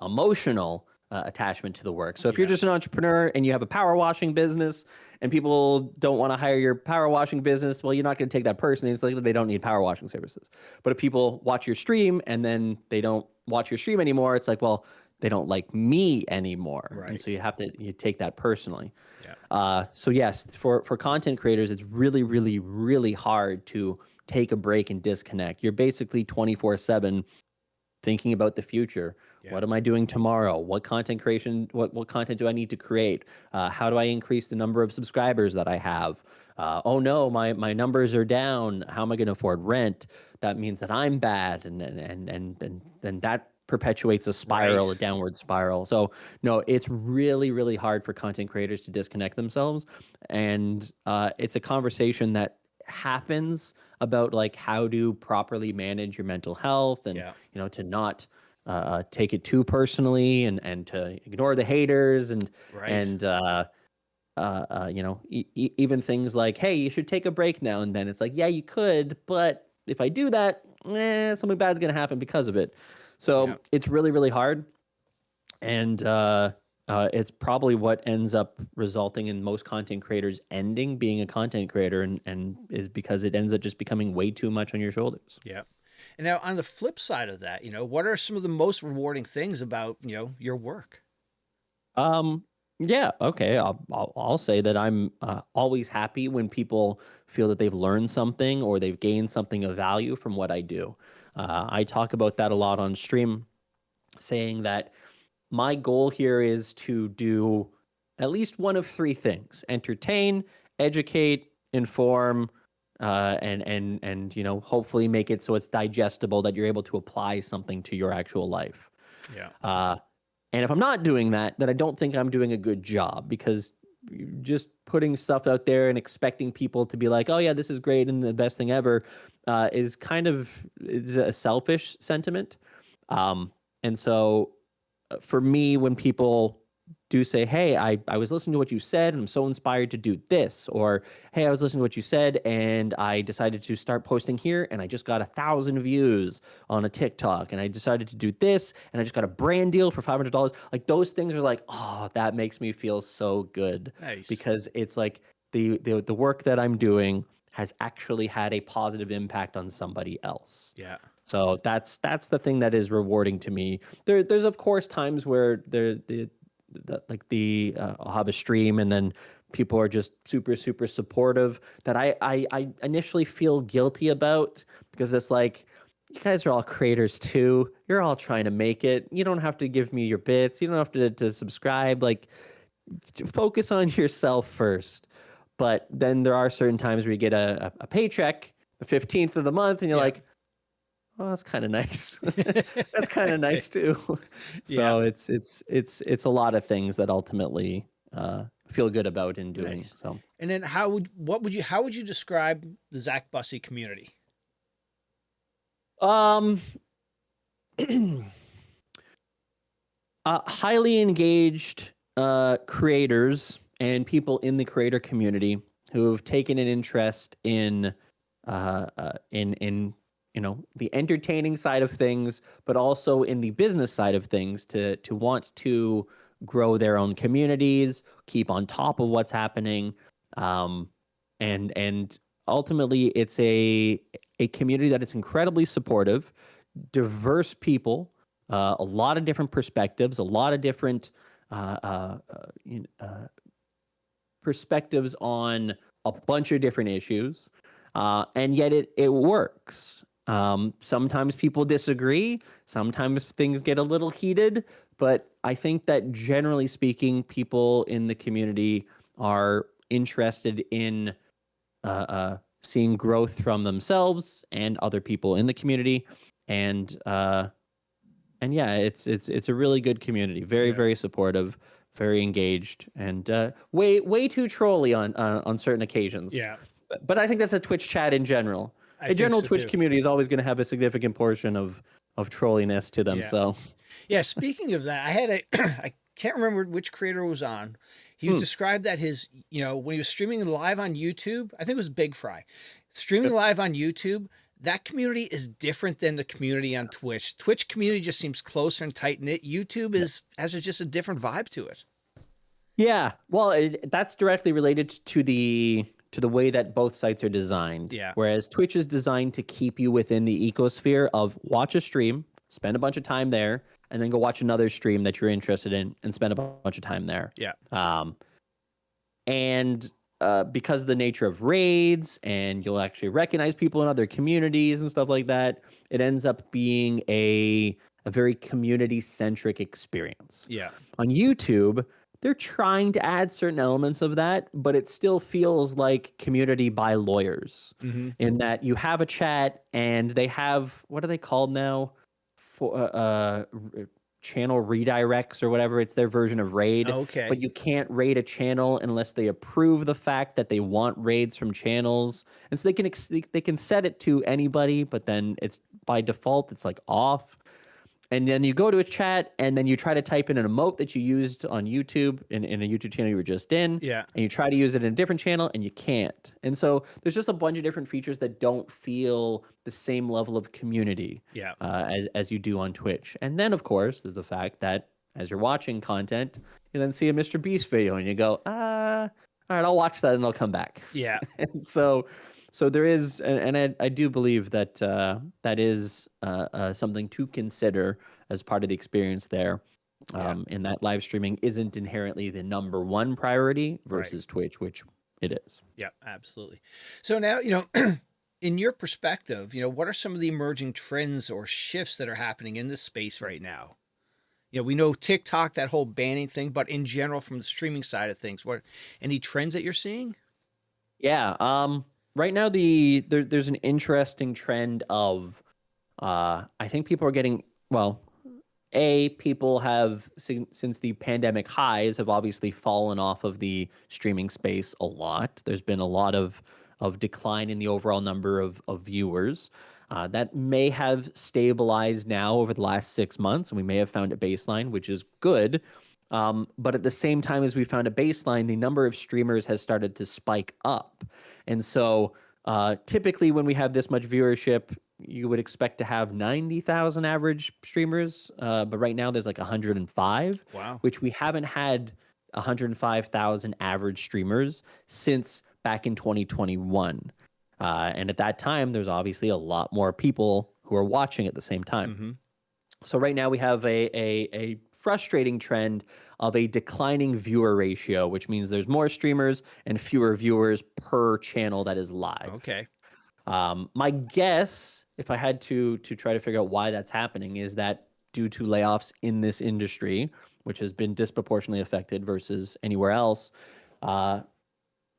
emotional attachment to the work. So if you're just an entrepreneur and you have a power washing business and people don't want to hire your power washing business, well, you're not going to take that personally. It's like they don't need power washing services. But if people watch your stream and then they don't watch your stream anymore, it's like, well, they don't like me anymore. Right. And so you take that personally. Yeah. So yes, for content creators, it's really, really, really hard to take a break and disconnect. You're basically 24/7 thinking about the future. Yeah. What am I doing tomorrow? What content creation, what content do I need to create? How do I increase the number of subscribers that I have? Oh no, my numbers are down. How am I going to afford rent? That means that I'm bad. And then that perpetuates a spiral, a downward spiral. So no, it's really, really hard for content creators to disconnect themselves. And it's a conversation that happens about like how to properly manage your mental health and to not take it too personally and to ignore the haters and even things like, hey, you should take a break now and then. It's like, yeah, you could, but if I do that, something bad's gonna happen because of it. So it's really, really hard. And it's probably what ends up resulting in most content creators ending being a content creator, and is because it ends up just becoming way too much on your shoulders. Yeah. And now on the flip side of that, what are some of the most rewarding things about, your work? Yeah, okay. I'll say that I'm always happy when people feel that they've learned something or they've gained something of value from what I do. I talk about that a lot on stream, saying that my goal here is to do at least one of three things: entertain, educate, inform, and hopefully make it so it's digestible, that you're able to apply something to your actual life. Yeah. And if I'm not doing that, then I don't think I'm doing a good job, because just putting stuff out there and expecting people to be like, oh yeah, this is great and the best thing ever, is a selfish sentiment. And so for me, when people do say, hey, I was listening to what you said and I'm so inspired to do this, or hey, I was listening to what you said and I decided to start posting here and I just got 1,000 views on a TikTok, and I decided to do this and I just got a brand deal for $500. Like, those things are like, oh, that makes me feel so good. Nice. Because it's like the work that I'm doing has actually had a positive impact on somebody else. Yeah. So that's the thing that is rewarding to me. There's of course times where I'll have a stream and then people are just super, super supportive, that I initially feel guilty about, because it's like, you guys are all creators too. You're all trying to make it. You don't have to give me your bits. You don't have to subscribe. Like, focus on yourself first. But then there are certain times where you get a paycheck, the 15th of the month, and you're like, oh, that's kind of nice. That's kind of nice too. So it's a lot of things that ultimately feel good about in doing. Nice. So, and then how would you describe the Zach Bussey community? Highly engaged creators and people in the creator community who have taken an interest in the entertaining side of things, but also in the business side of things, to want to grow their own communities, keep on top of what's happening, and ultimately it's a community that is incredibly supportive, diverse people, a lot of different perspectives, a lot of different perspectives on a bunch of different issues, and yet it works. Sometimes people disagree. Sometimes things get a little heated, but I think that generally speaking, people in the community are interested in seeing growth from themselves and other people in the community, and yeah, it's a really good community. Very, very supportive, very engaged, and way too trolly on certain occasions. Yeah. But I think that's a Twitch chat in general. I a think general so Twitch too. community is always going to have a significant portion of trolliness to them. Yeah. So, Yeah, speaking of that, I had a I can't remember which creator was on. He Hmm. described that his, when he was streaming live on YouTube, I think it was Big Fry. Streaming Yep. live on YouTube, that community is different than the community on Twitch. Twitch community just seems closer and tight knit. YouTube has just a different vibe to it. Yeah, well, that's directly related to the way that both sites are designed. Yeah. Whereas Twitch is designed to keep you within the ecosphere of watch a stream, spend a bunch of time there, and then go watch another stream that you're interested in and spend a bunch of time there. Yeah. And because of the nature of raids, and you'll actually recognize people in other communities and stuff like that, it ends up being a very community-centric experience. Yeah. On YouTube, they're trying to add certain elements of that, but it still feels like community by lawyers in that you have a chat and they have, what are they called now? For channel redirects or whatever. It's their version of raid. Okay. But you can't raid a channel unless they approve the fact that they want raids from channels. And so they can set it to anybody, but then it's by default, it's like off. And then you go to a chat and then you try to type in an emote that you used on YouTube in a YouTube channel you were just in. Yeah. And you try to use it in a different channel and you can't. And so there's just a bunch of different features that don't feel the same level of community Yeah. as you do on Twitch. And then, of course, there's the fact that as you're watching content, you then see a Mr. Beast video and you go, all right, I'll watch that and I'll come back. Yeah. And so there is, and I do believe that that is something to consider as part of the experience there. In that live streaming isn't inherently the number one priority versus Twitch, which it is. Yeah, absolutely. So now, in your perspective, what are some of the emerging trends or shifts that are happening in this space right now? We know TikTok, that whole banning thing, but in general, from the streaming side of things, what any trends that you're seeing? Yeah. Right now, there's an interesting trend of, I think people are getting, people have, since the pandemic highs, have obviously fallen off of the streaming space a lot. There's been a lot of decline in the overall number of viewers. That may have stabilized now over the last 6 months, and we may have found a baseline, which is good. But at the same time as we found a baseline, the number of streamers has started to spike up. And so typically when we have this much viewership, you would expect to have 90,000 average streamers. But right now there's like 105, Wow. which we haven't had 105,000 average streamers since back in 2021. And at that time, there's obviously a lot more people who are watching at the same time. So right now we have a frustrating trend of a declining viewer ratio, which means there's more streamers and fewer viewers per channel that is live. Okay. My guess, if I had to try to figure out why that's happening, is that due to layoffs in this industry, which has been disproportionately affected versus anywhere else,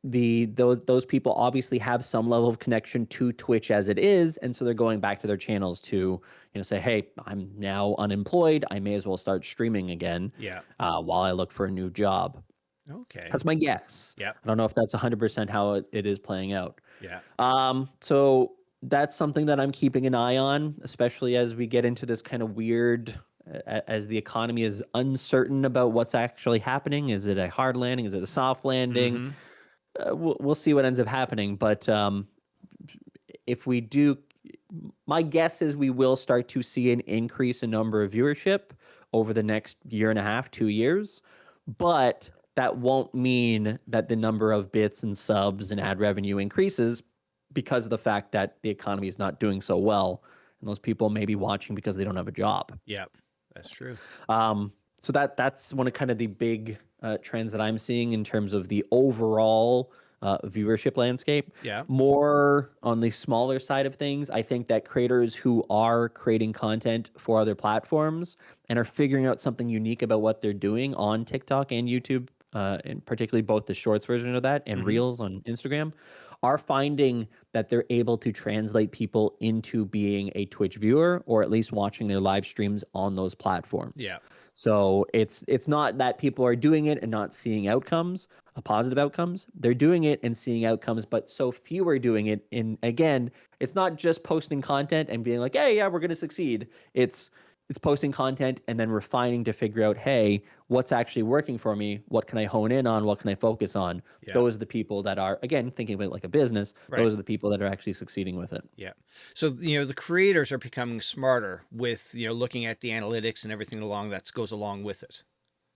those people obviously have some level of connection to Twitch as it is, and so they're going back to their channels to say, hey, I'm now unemployed, I may as well start streaming again. Yeah. While I look for a new job. Okay. That's my guess. Yeah. I don't know if that's 100% how it is playing out. Yeah. So that's something that I'm keeping an eye on, especially as we get into this kind of weird, as the economy is uncertain about what's actually happening. Is it a hard landing? Is it a soft landing? We'll see what ends up happening. But if we do, my guess is we will start to see an increase in number of viewership over the next year and a half, 2 years. But that won't mean that the number of bits and subs and ad revenue increases because of the fact that the economy is not doing so well. And those people may be watching because they don't have a job. Yeah, that's true. So that's one of kind of the big trends that I'm seeing in terms of the overall viewership landscape. Yeah. More on the smaller side of things, I think that creators who are creating content for other platforms and are figuring out something unique about what they're doing on TikTok and YouTube, and particularly both the shorts version of that and Reels on Instagram, are finding that they're able to translate people into being a Twitch viewer or at least watching their live streams on those platforms. Yeah. So it's not that people are doing it and not seeing outcomes, positive outcomes. They're doing it and seeing outcomes, but so few are doing it. In again, it's not just posting content and being like, "Hey, yeah, we're going to succeed." It's posting content and then refining to figure out, "Hey, what's actually working for me? What can I hone in on? What can I focus on?" Yeah. Those are the people that are, again, thinking of it like a business. Right. Those are the people that are actually succeeding with it. Yeah. So, the creators are becoming smarter with, looking at the analytics and everything along that goes along with it.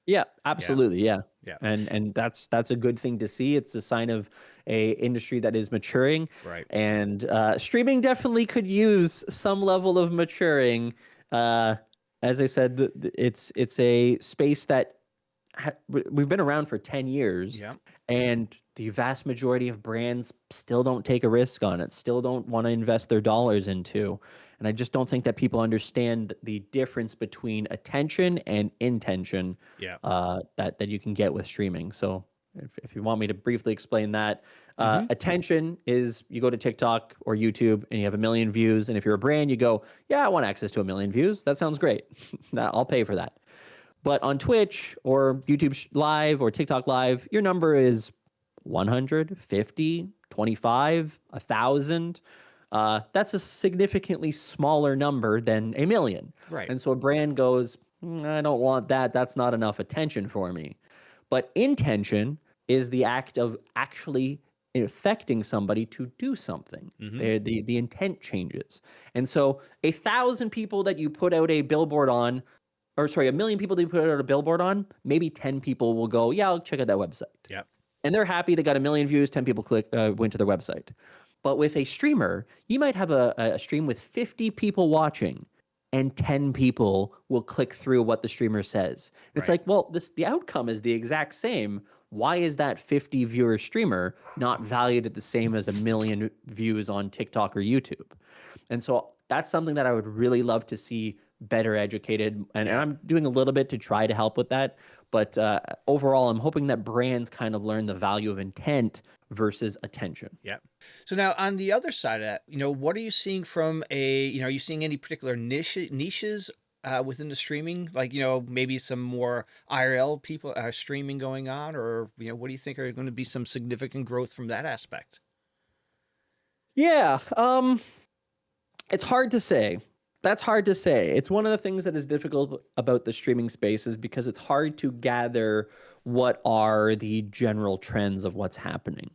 Yeah, absolutely. Yeah. Yeah. And that's a good thing to see. It's a sign of a industry that is maturing. Right. And streaming definitely could use some level of maturing. As I said, it's a space that we've been around for 10 years, Yeah. and the vast majority of brands still don't take a risk on it, still don't want to invest their dollars into. And I just don't think that people understand the difference between attention and intention Yeah. that you can get with streaming. So if you want me to briefly explain that, attention is you go to TikTok or YouTube and you have 1 million views. And if you're a brand, you go, yeah, I want access to 1 million views. That sounds great. I'll pay for that. But on Twitch or YouTube Live or TikTok Live, your number is 150, 25, 1,000. That's a significantly smaller number than 1 million. Right. And so a brand goes, I don't want that. That's not enough attention for me. But intention is the act of actually affecting somebody to do something. The intent changes. And so 1,000 people that you put out a billboard on, or sorry, 1 million people that you put out a billboard on, maybe 10 people will go, yeah, I'll check out that website. Yeah. And they're happy they got 1 million views, 10 people went to their website. But with a streamer, you might have a stream with 50 people watching, and 10 people will click through what the streamer says. And it's like, well, the outcome is the exact same. Why is that 50 viewer streamer not valued at the same as 1 million views on TikTok or YouTube? And so that's something that I would really love to see better educated. And I'm doing a little bit to try to help with that. But overall, I'm hoping that brands kind of learn the value of intent versus attention. Yeah. So now on the other side of that, what are you seeing from are you seeing any particular niches within the streaming? Like, maybe some more IRL people streaming going on, or, what do you think are going to be some significant growth from that aspect? Yeah. It's hard to say. That's hard to say. It's one of the things that is difficult about the streaming space is because it's hard to gather what are the general trends of what's happening.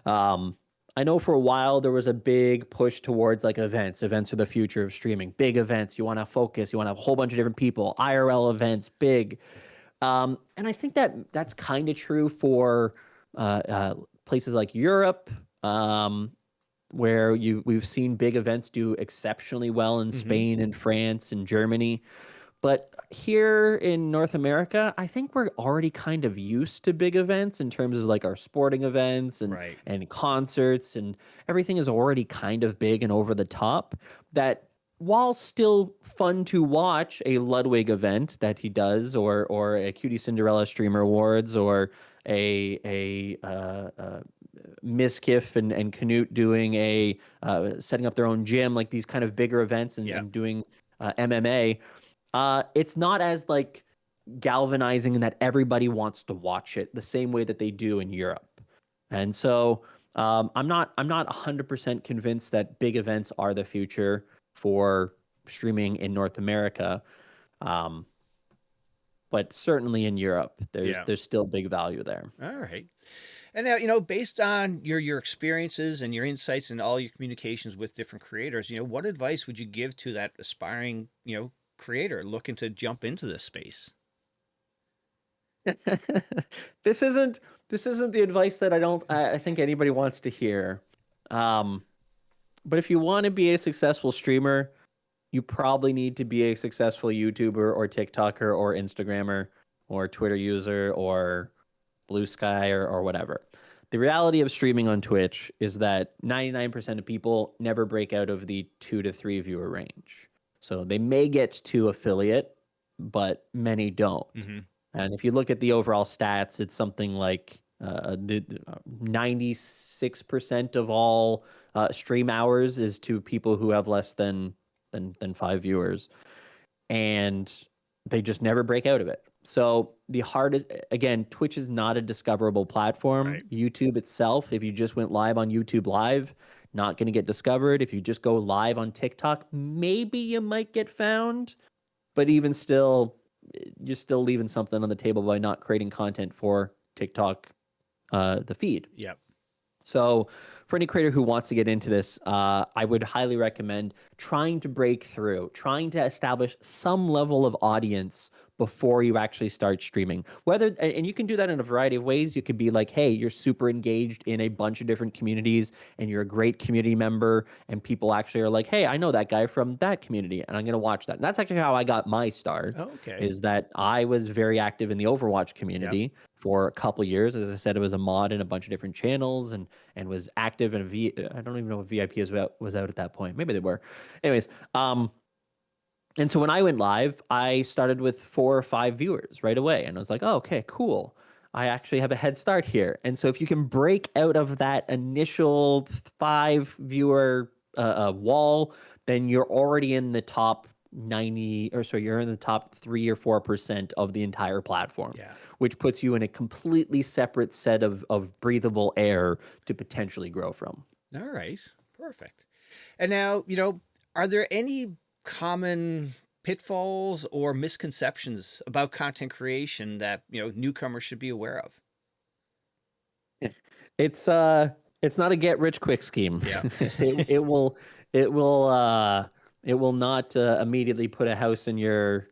I know for a while there was a big push towards like events. Events are the future of streaming. Big events. You want to focus. You want to have a whole bunch of different people. IRL events, big. And I think that that's kind of true for places like Europe. Where we've seen big events do exceptionally well in Spain and France and Germany. But here in North America, I think we're already kind of used to big events in terms of like our sporting events and concerts, and everything is already kind of big and over the top. That while still fun to watch a Ludwig event that he does, or a Cutie Cinderella Streamer Awards, or a Miskiff and Canute doing setting up their own gym, like these kind of bigger events and doing MMA. It's not as like galvanizing in that everybody wants to watch it the same way that they do in Europe. And so I'm not 100% convinced that big events are the future for streaming in North America. But certainly in Europe, there's still big value there. All right. And now, based on your experiences and your insights and all your communications with different creators, what advice would you give to that aspiring, creator looking to jump into this space? This isn't the advice that I think anybody wants to hear. But if you want to be a successful streamer, you probably need to be a successful YouTuber or TikToker or Instagrammer or Twitter user or Blue Sky or whatever. The reality of streaming on Twitch is that 99% of people never break out of the 2 to 3 viewer range. So they may get to affiliate, but many don't. And if you look at the overall stats, it's something like 96% of all stream hours is to people who have less than 5 viewers. And they just never break out of it. So the hardest, again, Twitch is not a discoverable platform. Right. YouTube itself, if you just went live on YouTube Live, not going to get discovered. If you just go live on TikTok, maybe you might get found. But even still, you're still leaving something on the table by not creating content for TikTok, the feed. Yep. So for any creator who wants to get into this, I would highly recommend trying to break through, trying to establish some level of audience before you actually start streaming. And you can do that in a variety of ways. You could be like, hey, you're super engaged in a bunch of different communities and you're a great community member, and people actually are like, hey, I know that guy from that community and I'm going to watch that. And that's actually how I got my start. Oh, okay. Is that I was very active in the Overwatch community for a couple years. As I said, it was a mod in a bunch of different channels and was active in I don't even know if VIP was out at that point. Maybe they were. Anyways, and so when I went live, I started with 4 or 5 viewers right away. And I was like, oh, okay, cool. I actually have a head start here. And so if you can break out of that initial 5 viewer wall, then you're already in the top 90, or sorry, you're in the top 3 or 4% of the entire platform, which puts you in a completely separate set of breathable air to potentially grow from. All right, perfect. And now, are there any common pitfalls or misconceptions about content creation that, newcomers should be aware of? It's not a get rich quick scheme. Yeah. it will not immediately put a house in your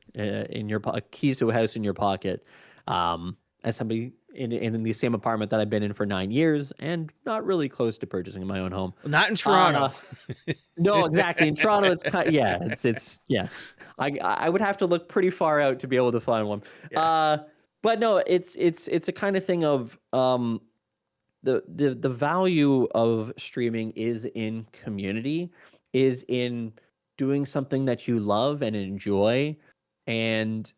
keys to a house in your pocket. As somebody in the same apartment that I've been in for 9 years and not really close to purchasing my own home. Not in Toronto. No, exactly. In Toronto, it's I would have to look pretty far out to be able to find one. Yeah. But no, it's a kind of thing of the value of streaming is in community, is in doing something that you love and enjoy. And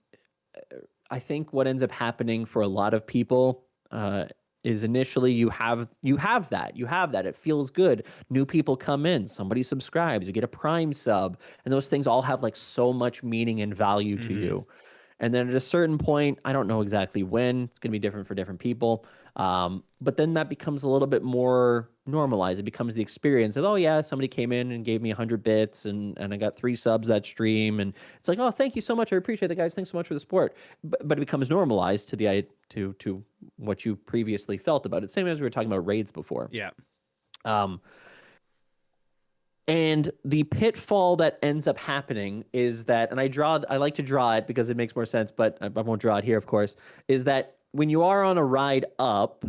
I think what ends up happening for a lot of people is initially you have that. It feels good. New people come in, somebody subscribes, you get a Prime sub, and those things all have like so much meaning and value to you. And then at a certain point, I don't know exactly when, it's going to be different for different people. But then that becomes a little bit more normalized. It becomes the experience of, oh yeah, somebody came in and gave me 100 bits and I got 3 subs that stream. And it's like, oh, thank you so much. I appreciate it, guys. Thanks so much for the support. But it becomes normalized to what you previously felt about it. Same as we were talking about raids before. Yeah. And the pitfall that ends up happening is that, and I like to draw it because it makes more sense, but I won't draw it here, of course, is that when you are on a ride up,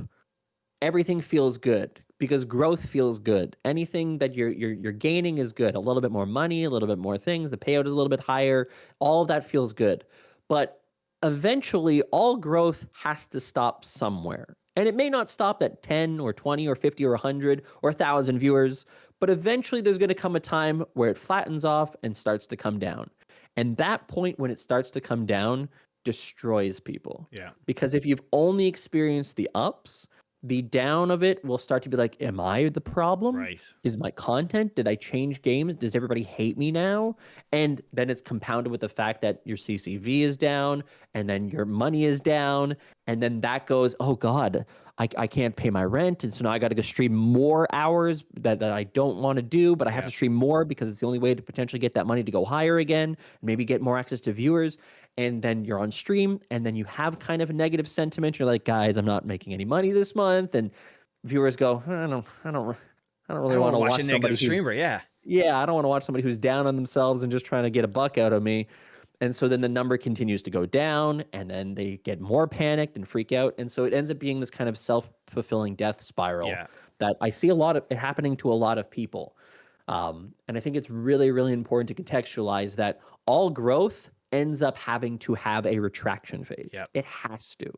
everything feels good because growth feels good. Anything that you're gaining is good. A little bit more money, a little bit more things, the payout is a little bit higher. All of that feels good. But eventually, all growth has to stop somewhere. And it may not stop at 10 or 20 or 50 or 100 or 1,000 viewers, but eventually there's going to come a time where it flattens off and starts to come down. And that point when it starts to come down destroys people. Yeah. Because if you've only experienced the ups, the down of it will start to be like, am I the problem? Right. Is my content? Did I change games? Does everybody hate me now? And then it's compounded with the fact that your CCV is down and then your money is down. And then that goes, oh God, I can't pay my rent. And so now I got to go stream more hours that I don't want to do, but I have to stream more because it's the only way to potentially get that money to go higher again, maybe get more access to viewers. And then you're on stream and then you have kind of a negative sentiment. You're like, guys, I'm not making any money this month. And viewers go, I don't really want to watch a somebody negative streamer. Yeah. I don't want to watch somebody who's down on themselves and just trying to get a buck out of me. And so then the number continues to go down and then they get more panicked and freak out. And so it ends up being this kind of self-fulfilling death spiral that I see a lot of it happening to a lot of people. And I think it's really, really important to contextualize that all growth ends up having to have a retraction phase. Yep. It has to.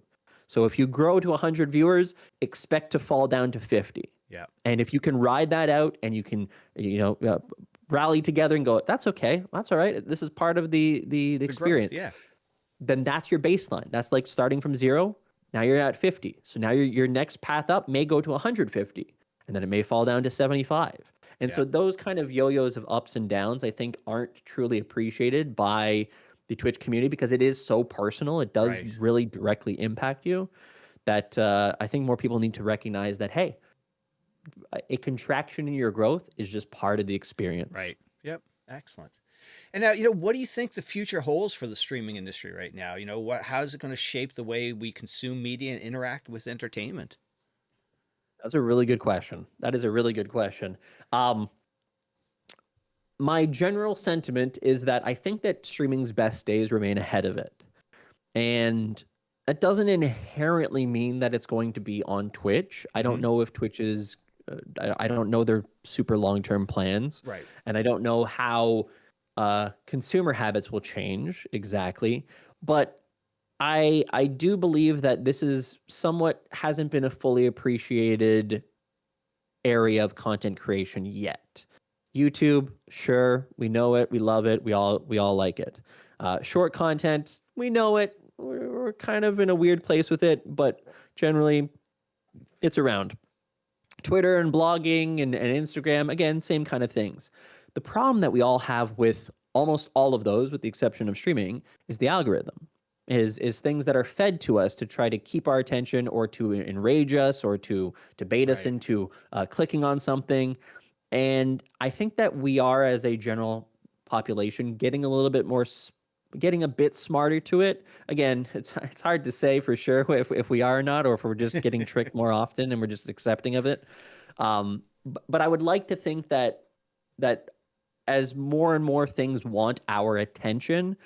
So if you grow to 100 viewers, expect to fall down to 50. Yeah. And if you can ride that out and you can, rally together and go, that's okay, that's all right, this is part of the experience. Growth, then that's your baseline. That's like starting from 0. Now you're at 50. So now your next path up may go to 150, and then it may fall down to 75. And so those kind of yo-yos of ups and downs, I think, aren't truly appreciated by the Twitch community, because it is so personal. It does Right. really directly impact you. That I think more people need to recognize that, hey, a contraction in your growth is just part of the experience. Right. Yep. Excellent. And now, what do you think the future holds for the streaming industry right now? How is it going to shape the way we consume media and interact with entertainment? That's a really good question. That is a really good question. My general sentiment is that I think that streaming's best days remain ahead of it. And that doesn't inherently mean that it's going to be on Twitch. I don't know if Twitch is, I don't know their super long-term plans. Right. And I don't know how consumer habits will change exactly. But I do believe that this is somewhat hasn't been a fully appreciated area of content creation yet. YouTube, sure, we know it, we love it, we all like it. Short content, we know it, we're kind of in a weird place with it, but generally, it's around. Twitter and blogging and Instagram, again, same kind of things. The problem that we all have with almost all of those, with the exception of streaming, is the algorithm. Is things that are fed to us to try to keep our attention or to enrage us or to bait us into clicking on something. And I think that we are, as a general population, getting a little bit more, getting a bit smarter to it. Again, it's hard to say for sure if we are or not, or if we're just getting tricked more often and we're just accepting of it. But I would like to think that as more and more things want our attention,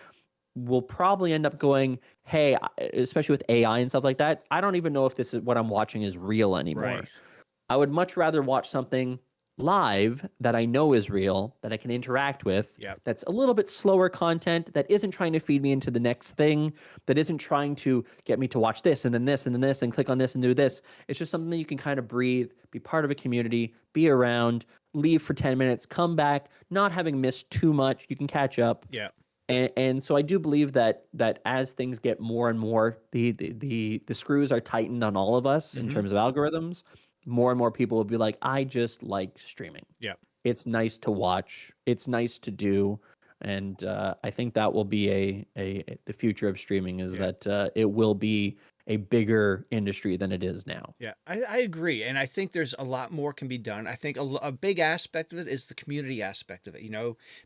we'll probably end up going, hey, especially with AI and stuff like that, I don't even know if this is what I'm watching is real anymore. Right. I would much rather watch something live that I know is real, that I can interact with, that's a little bit slower content, that isn't trying to feed me into the next thing, that isn't trying to get me to watch this and then this and then this and click on this and do this. It's just something that you can kind of breathe, be part of a community, be around, leave for 10 minutes, come back, not having missed too much. You can catch up. Yeah. And so I do believe that as things get more and more, the screws are tightened on all of us in terms of algorithms. More and more people will be like, I just like streaming. Yeah. It's nice to watch. It's nice to do. And I think that will be the future of streaming is that it will be a bigger industry than it is now. Yeah, I agree. And I think there's a lot more can be done. I think a big aspect of it is the community aspect of it,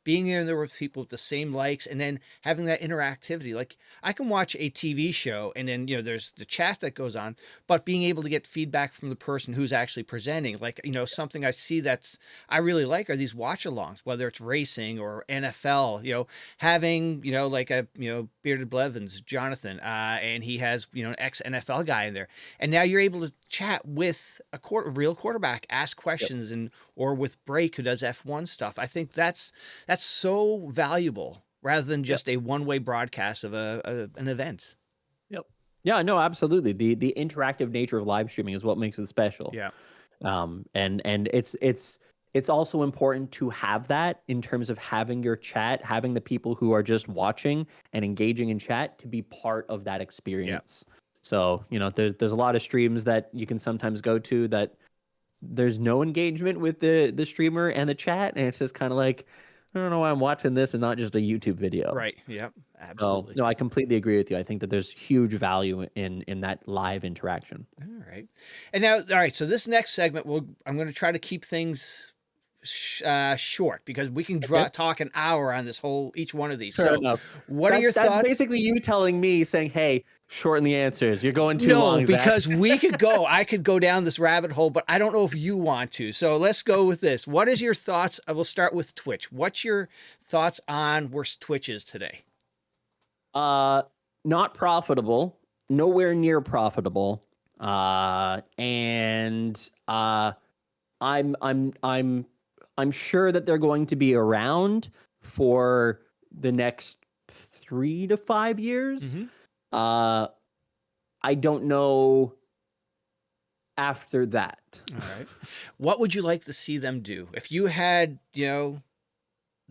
being in there with people with the same likes and then having that interactivity. Like I can watch a TV show and then, there's the chat that goes on, but being able to get feedback from the person who's actually presenting, like, something I see I really like are these watch alongs, whether it's racing or NFL, having, like a, Bearded Blevins, Jonathan, and he has, an ex-NFL guy in there. And now you're able to chat with a real quarterback, ask questions, or with Break, who does F1 stuff. I think that's so valuable rather than just a one-way broadcast of an event. Yep. Yeah, no, absolutely. The interactive nature of live streaming is what makes it special. Yeah. And it's also important to have that in terms of having your chat, having the people who are just watching and engaging in chat to be part of that experience. Yeah. So, there's a lot of streams that you can sometimes go to that there's no engagement with the streamer and the chat. And it's just kind of like, I don't know why I'm watching this and not just a YouTube video. Right. Yep. Absolutely. So, no, I completely agree with you. I think that there's huge value in that live interaction. All right. And now, all right. So this next segment, I'm going to try to keep things short because we can talk an hour on each one of these. Fair enough. What are your thoughts? That's basically you telling me, saying, hey, shorten the answers. You're going too long, Zach. Because I could go down this rabbit hole, but I don't know if you want to. So let's go with this. What is your thoughts? I will start with Twitch. What's your thoughts on where Twitch is today? Not profitable, nowhere near profitable. And I'm sure that they're going to be around for the next 3 to 5 years. I don't know after that. All right. What would you like to see them do? If you had, the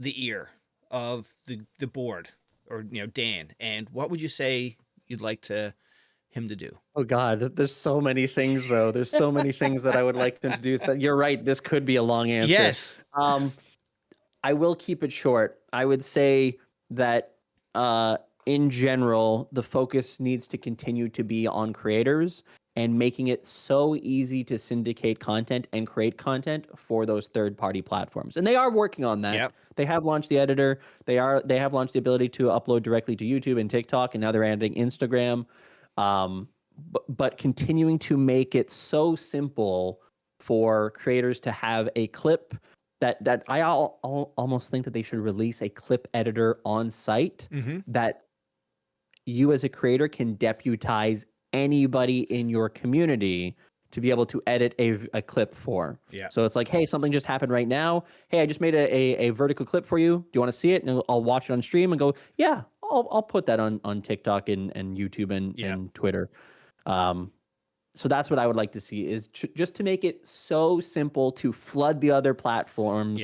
ear of the board or, Dan, and what would you say you'd like him to do? Oh God, there's so many things though. There's so many things that I would like them to do. So that you're right. This could be a long answer. Yes. I will keep it short. I would say that in general, the focus needs to continue to be on creators and making it so easy to syndicate content and create content for those third-party platforms. And they are working on that. Yep. They have launched the editor. They have launched the ability to upload directly to YouTube and TikTok, and now they're adding Instagram. But continuing to make it so simple for creators to have a clip that I almost think that they should release a clip editor on site that you as a creator can deputize anybody in your community to be able to edit a clip for. Yeah. So it's like, hey, something just happened right now. Hey, I just made a vertical clip for you. Do you want to see it? And I'll watch it on stream and go, yeah, I'll put that on TikTok and YouTube and Twitter. So that's what I would like to see is just to make it so simple to flood the other platforms.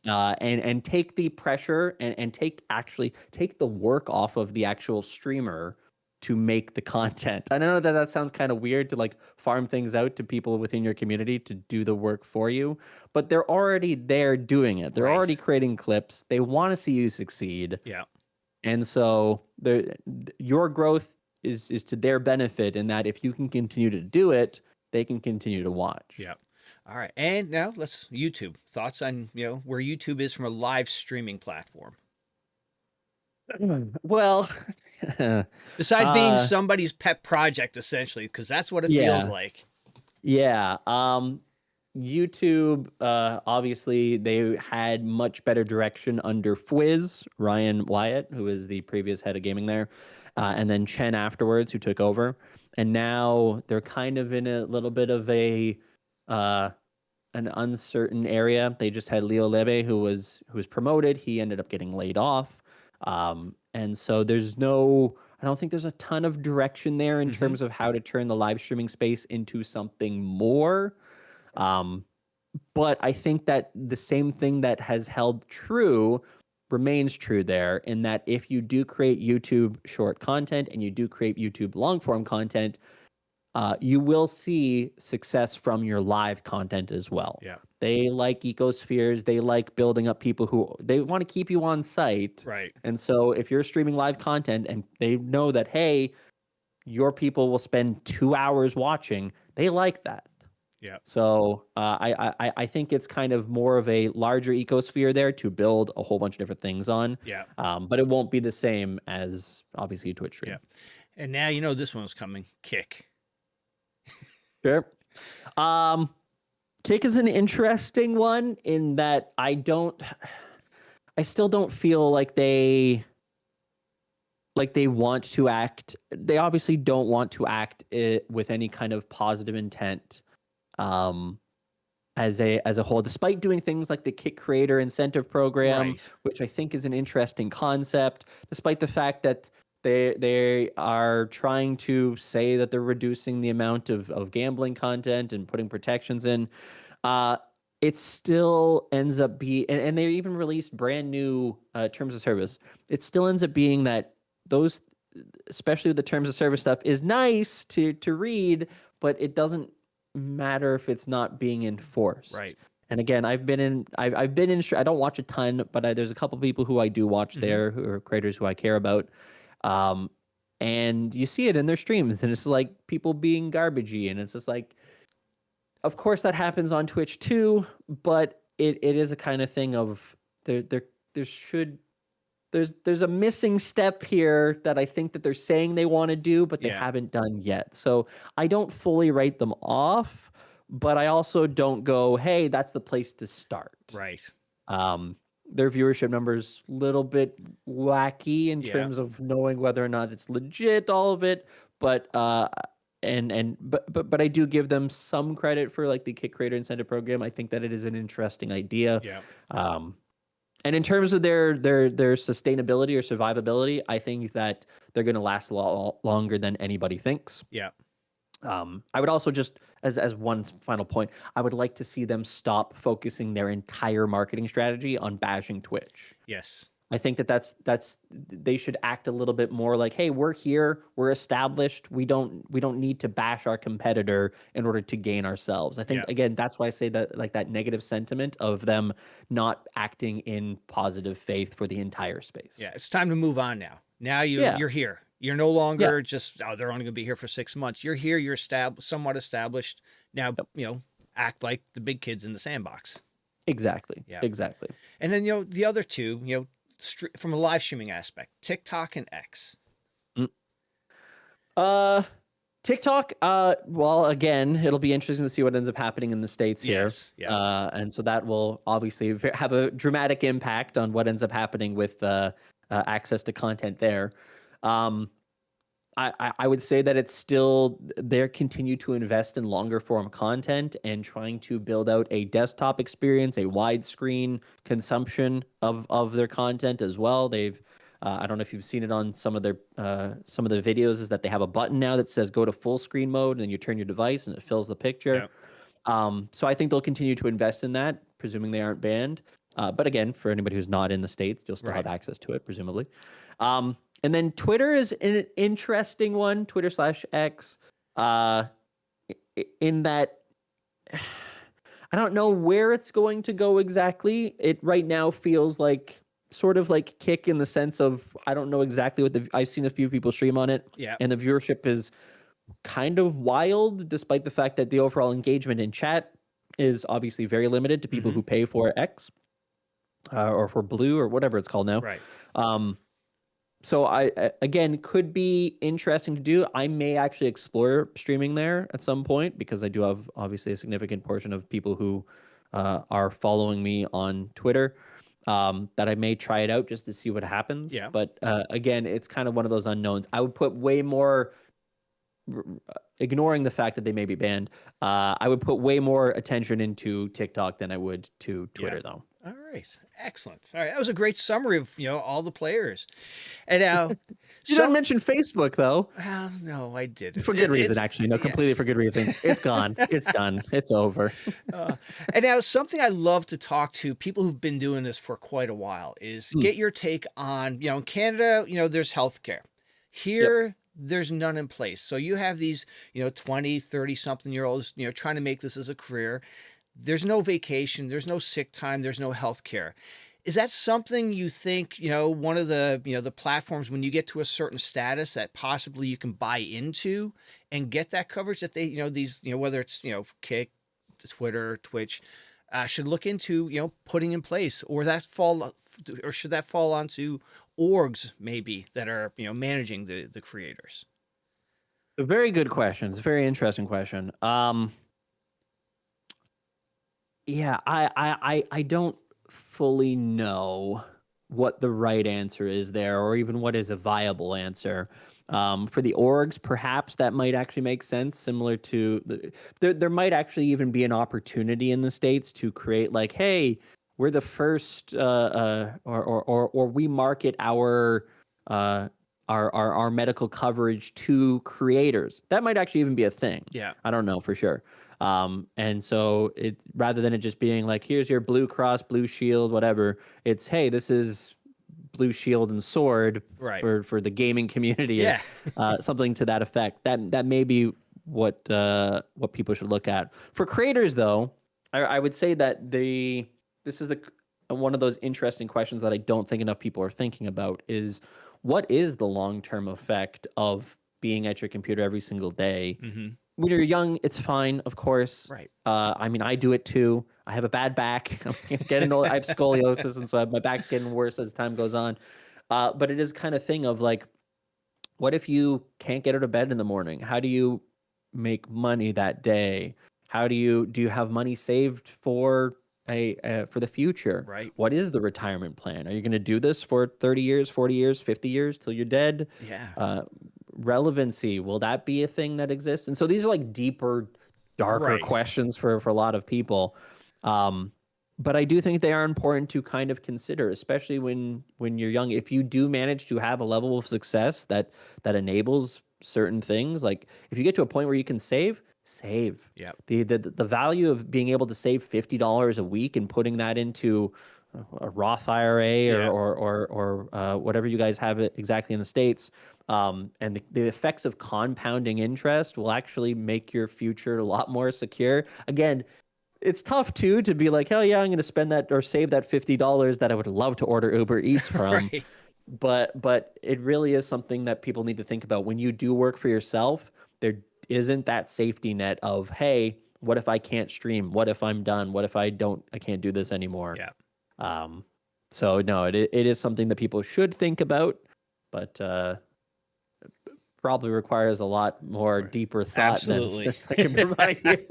And take the pressure and take the work off of the actual streamer to make the content. I know that sounds kind of weird to like farm things out to people within your community to do the work for you, but they're already there doing it. They're already creating clips. They want to see you succeed. Yeah. And so your growth is to their benefit in that if you can continue to do it, they can continue to watch. Yeah. All right. And now let's YouTube. Thoughts on, where YouTube is from a live streaming platform. Well, besides being somebody's pet project, essentially, because that's what it feels like. Yeah. YouTube, obviously, they had much better direction under Fwiz, Ryan Wyatt, who was the previous head of gaming there, and then Chen afterwards, who took over. And now they're kind of in a little bit of an uncertain area. They just had Leo Lebe, who was promoted. He ended up getting laid off. And so I don't think there's a ton of direction there in terms of how to turn the live streaming space into something more. But I think that the same thing that has held true remains true there, in that if you do create YouTube short content and you do create YouTube long form content, you will see success from your live content as well. Yeah. They like ecospheres. They like building up people who they want to keep you on site. Right. And so if you're streaming live content and they know that, hey, your people will spend 2 hours watching, they like that. Yeah. So I think it's kind of more of a larger ecosphere there to build a whole bunch of different things on. Yeah. But it won't be the same as obviously a Twitch stream. Yeah. And now this one's coming. Kick. Sure. Kick is an interesting one in that I still don't feel like they want to act. They obviously don't want to act with any kind of positive intent as a whole, despite doing things like the Kick Creator Incentive Program, which I think is an interesting concept, despite the fact that they are trying to say that they're reducing the amount of gambling content and putting protections in. It still ends up being, and they even released brand new terms of service. It still ends up being that those, especially the terms of service stuff, is nice to read, but it doesn't matter if it's not being enforced. Right. And again, I've been in. I don't watch a ton, but there's a couple people who I do watch there, who are creators who I care about. And you see it in their streams, and it's like people being garbagey, and it's just like, of course that happens on Twitch too, but it is a kind of thing of there's a missing step here that I think that they're saying they want to do, but they haven't done yet. So I don't fully write them off, but I also don't go, hey, that's the place to start. Right. Their viewership numbers little bit wacky in terms of knowing whether or not it's legit, all of it, but but I do give them some credit for like the Kick Creator Incentive Program. I think that it is an interesting idea. Yeah. And in terms of their sustainability or survivability, I think that they're going to last a lot longer than anybody thinks. Yeah. I would also just, as one final point, I would like to see them stop focusing their entire marketing strategy on bashing Twitch. Yes. I think that's they should act a little bit more like, hey, we're here, we're established. We don't need to bash our competitor in order to gain ourselves. I think Yeah. again, that's why I say that like that negative sentiment of them not acting in positive faith for the entire space. Yeah. It's time to move on now. Now Yeah. you're here. You're no Yeah. longer just, oh, they're only going to be here for 6 months. You're here. You're somewhat established. Now, Yep. act like the big kids in the sandbox. Exactly. Yeah. Exactly. And then, the other two, from a live streaming aspect, TikTok and X. Mm. TikTok, well, again, it'll be interesting to see what ends up happening in the States here. Yes. Yeah. And so that will obviously have a dramatic impact on what ends up happening with access to content there. I would say that it's still, they're continue to invest in longer form content and trying to build out a desktop experience, a widescreen consumption of their content as well. They've I don't know if you've seen it on some of the videos, is that they have a button now that says go to full screen mode, and then you turn your device and it fills the picture. So I think they'll continue to invest in that, presuming they aren't banned. But again, for anybody who's not in the States, you'll still have access to it, presumably. And then Twitter is an interesting one, Twitter/X, in that I don't know where it's going to go exactly. It right now feels like sort of like Kick in the sense of I don't know exactly what I've seen a few people stream on it, and the viewership is kind of wild, despite the fact that the overall engagement in chat is obviously very limited to people who pay for X or for Blue or whatever it's called now. Right. So I again could be interesting to do. I may actually explore streaming there at some point because I do have obviously a significant portion of people who are following me on Twitter. That I may try it out just to see what happens. Yeah. But again, it's kind of one of those unknowns. I would put way more, ignoring the fact that they may be banned, I would put way more attention into TikTok than I would to Twitter, though. All right. Excellent. All right. That was a great summary of, all the players. And now You didn't mention Facebook, though. Well, no, I didn't. For good reason, actually. No, completely for good reason. It's gone. It's done. It's over. And now something I love to talk to people who've been doing this for quite a while is get your take on, in Canada, there's healthcare. Here, there's none in place. So you have these, 20, 30 something year olds, trying to make this as a career. There's no vacation, there's no sick time, there's no health care. Is that something you think, one of the, the platforms when you get to a certain status that possibly you can buy into and get that coverage that they, these, whether it's, Kick, Twitter, Twitch, should look into, putting in place, or should that fall onto orgs maybe that are, managing the creators? A very good question. It's a very interesting question. Yeah, I don't fully know what the right answer is there, or even what is a viable answer. For the orgs, perhaps that might actually make sense, similar to there might actually even be an opportunity in the States to create like, hey, we're the first, or we market our medical coverage to creators. That might actually even be a thing. Yeah. I don't know for sure. And so it, rather than it just being like, here's your Blue Cross, Blue Shield, whatever, it's, hey, this is Blue Shield and Sword for the gaming community. Yeah. Something to that effect. That may be what people should look at. For creators, though, I would say that this is one of those interesting questions that I don't think enough people are thinking about is, what is the long-term effect of being at your computer every single day? When you're young, it's fine, of course. Right. I mean, I do it too. I have a bad back. I'm getting old. I have scoliosis, and so my back's getting worse as time goes on. But it is kind of thing of like, what if you can't get out of bed in the morning? How do you make money that day? How do you have money saved for for the future? Right. What is the retirement plan? Are you going to do this for 30 years, 40 years, 50 years till you're dead? Yeah. Relevancy, will that be a thing that exists? And so these are like deeper, darker questions for a lot of people. But I do think they are important to kind of consider, especially when you're young. If you do manage to have a level of success that enables certain things, like if you get to a point where you can save. Yeah. The value of being able to save $50 a week and putting that into a Roth IRA Yeah. or whatever you guys have it exactly in the States. And the effects of compounding interest will actually make your future a lot more secure. Again, it's tough too to be like, oh yeah, I'm going to spend that or save that $50 that I would love to order Uber Eats from. Right. But it really is something that people need to think about. When you do work for yourself, there isn't that safety net of, hey, what if I can't stream? What if I'm done? What if I can't do this anymore? Yeah. So no, it is something that people should think about, but probably requires a lot more deeper thought than Absolutely. I can provide you.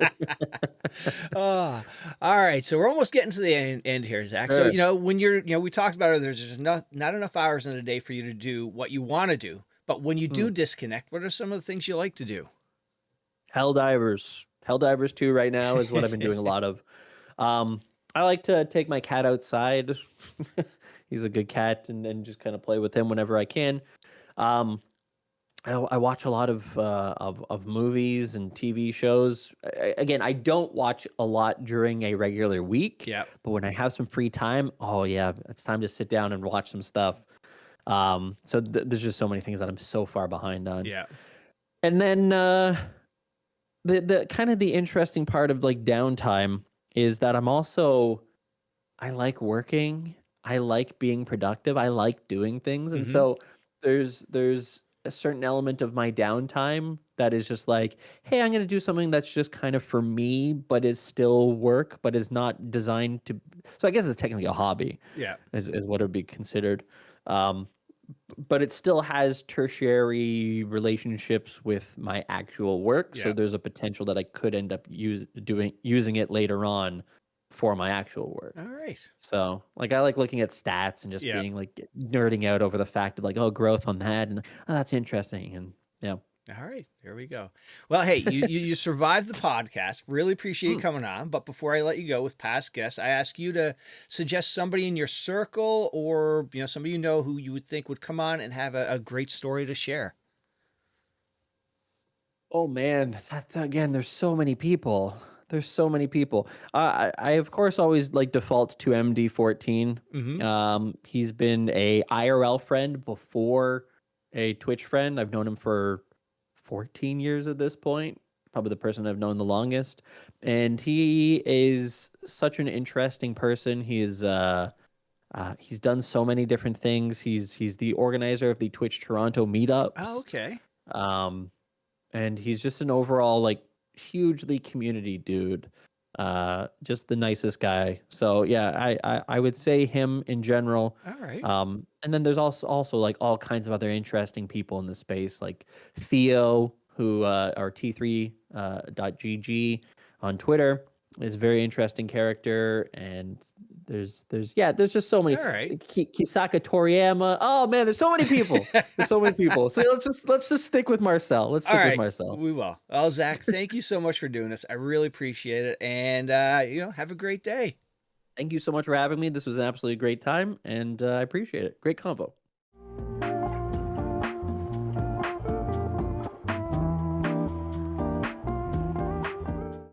Oh, all right. So we're almost getting to the end here, Zach. So, Sure. when we talked about it, there's just not enough hours in a day for you to do what you want to do. But when you do disconnect, what are some of the things you like to do? Helldivers. Helldivers 2 right now is what I've been doing a lot of. I like to take my cat outside. He's a good cat, and just kind of play with him whenever I can. Um, I watch a lot of movies and TV shows. Again, I don't watch a lot during a regular week, Yeah. but when I have some free time, oh yeah, it's time to sit down and watch some stuff. So there's just so many things that I'm so far behind on. Yeah. And then the kind of the interesting part of like downtime is that I like working. I like being productive. I like doing things. And Mhm. so there's a certain element of my downtime that is just like, hey, I'm going to do something that's just kind of for me, but is still work, but is not designed to. So I guess it's technically a hobby, Yeah. is what it would be considered. Um, but it still has tertiary relationships with my actual work. So Yeah. there's a potential that I could end up using it later on for my actual work. All right. So like I like looking at stats and just Yeah. being like nerding out over the fact of like, oh, growth on that, and oh, that's interesting. And yeah. All right, there we go. Well, hey, you survived the podcast. Really appreciate you Hmm. coming on. But before I let you go with past guests, I ask you to suggest somebody in your circle or somebody who you would think would come on and have a great story to share. Oh man, that's again. There's so many people. There's so many people. I of course always like default to MD14. Mm-hmm. He's been a IRL friend before a Twitch friend. I've known him for 14 years at this point. Probably the person I've known the longest. And he is such an interesting person. He's done so many different things. He's the organizer of the Twitch Toronto Oh, meetups. okay. Um, and he's just an overall like hugely community dude. Just the nicest guy. So yeah, I would say him in general. All right. And then there's also like all kinds of other interesting people in the space, like Theo, who or T3 .gg on Twitter, is a very interesting character. And there's just so many. All right. Kisaka Toriyama. Oh man, there's so many people. There's so many people. So let's just stick with Marcel. Let's All stick with right. Marcel. We will. Well, Zach, thank you so much for doing this. I really appreciate it. And have a great day. Thank you so much for having me. This was an absolutely great time, and I appreciate it. Great convo.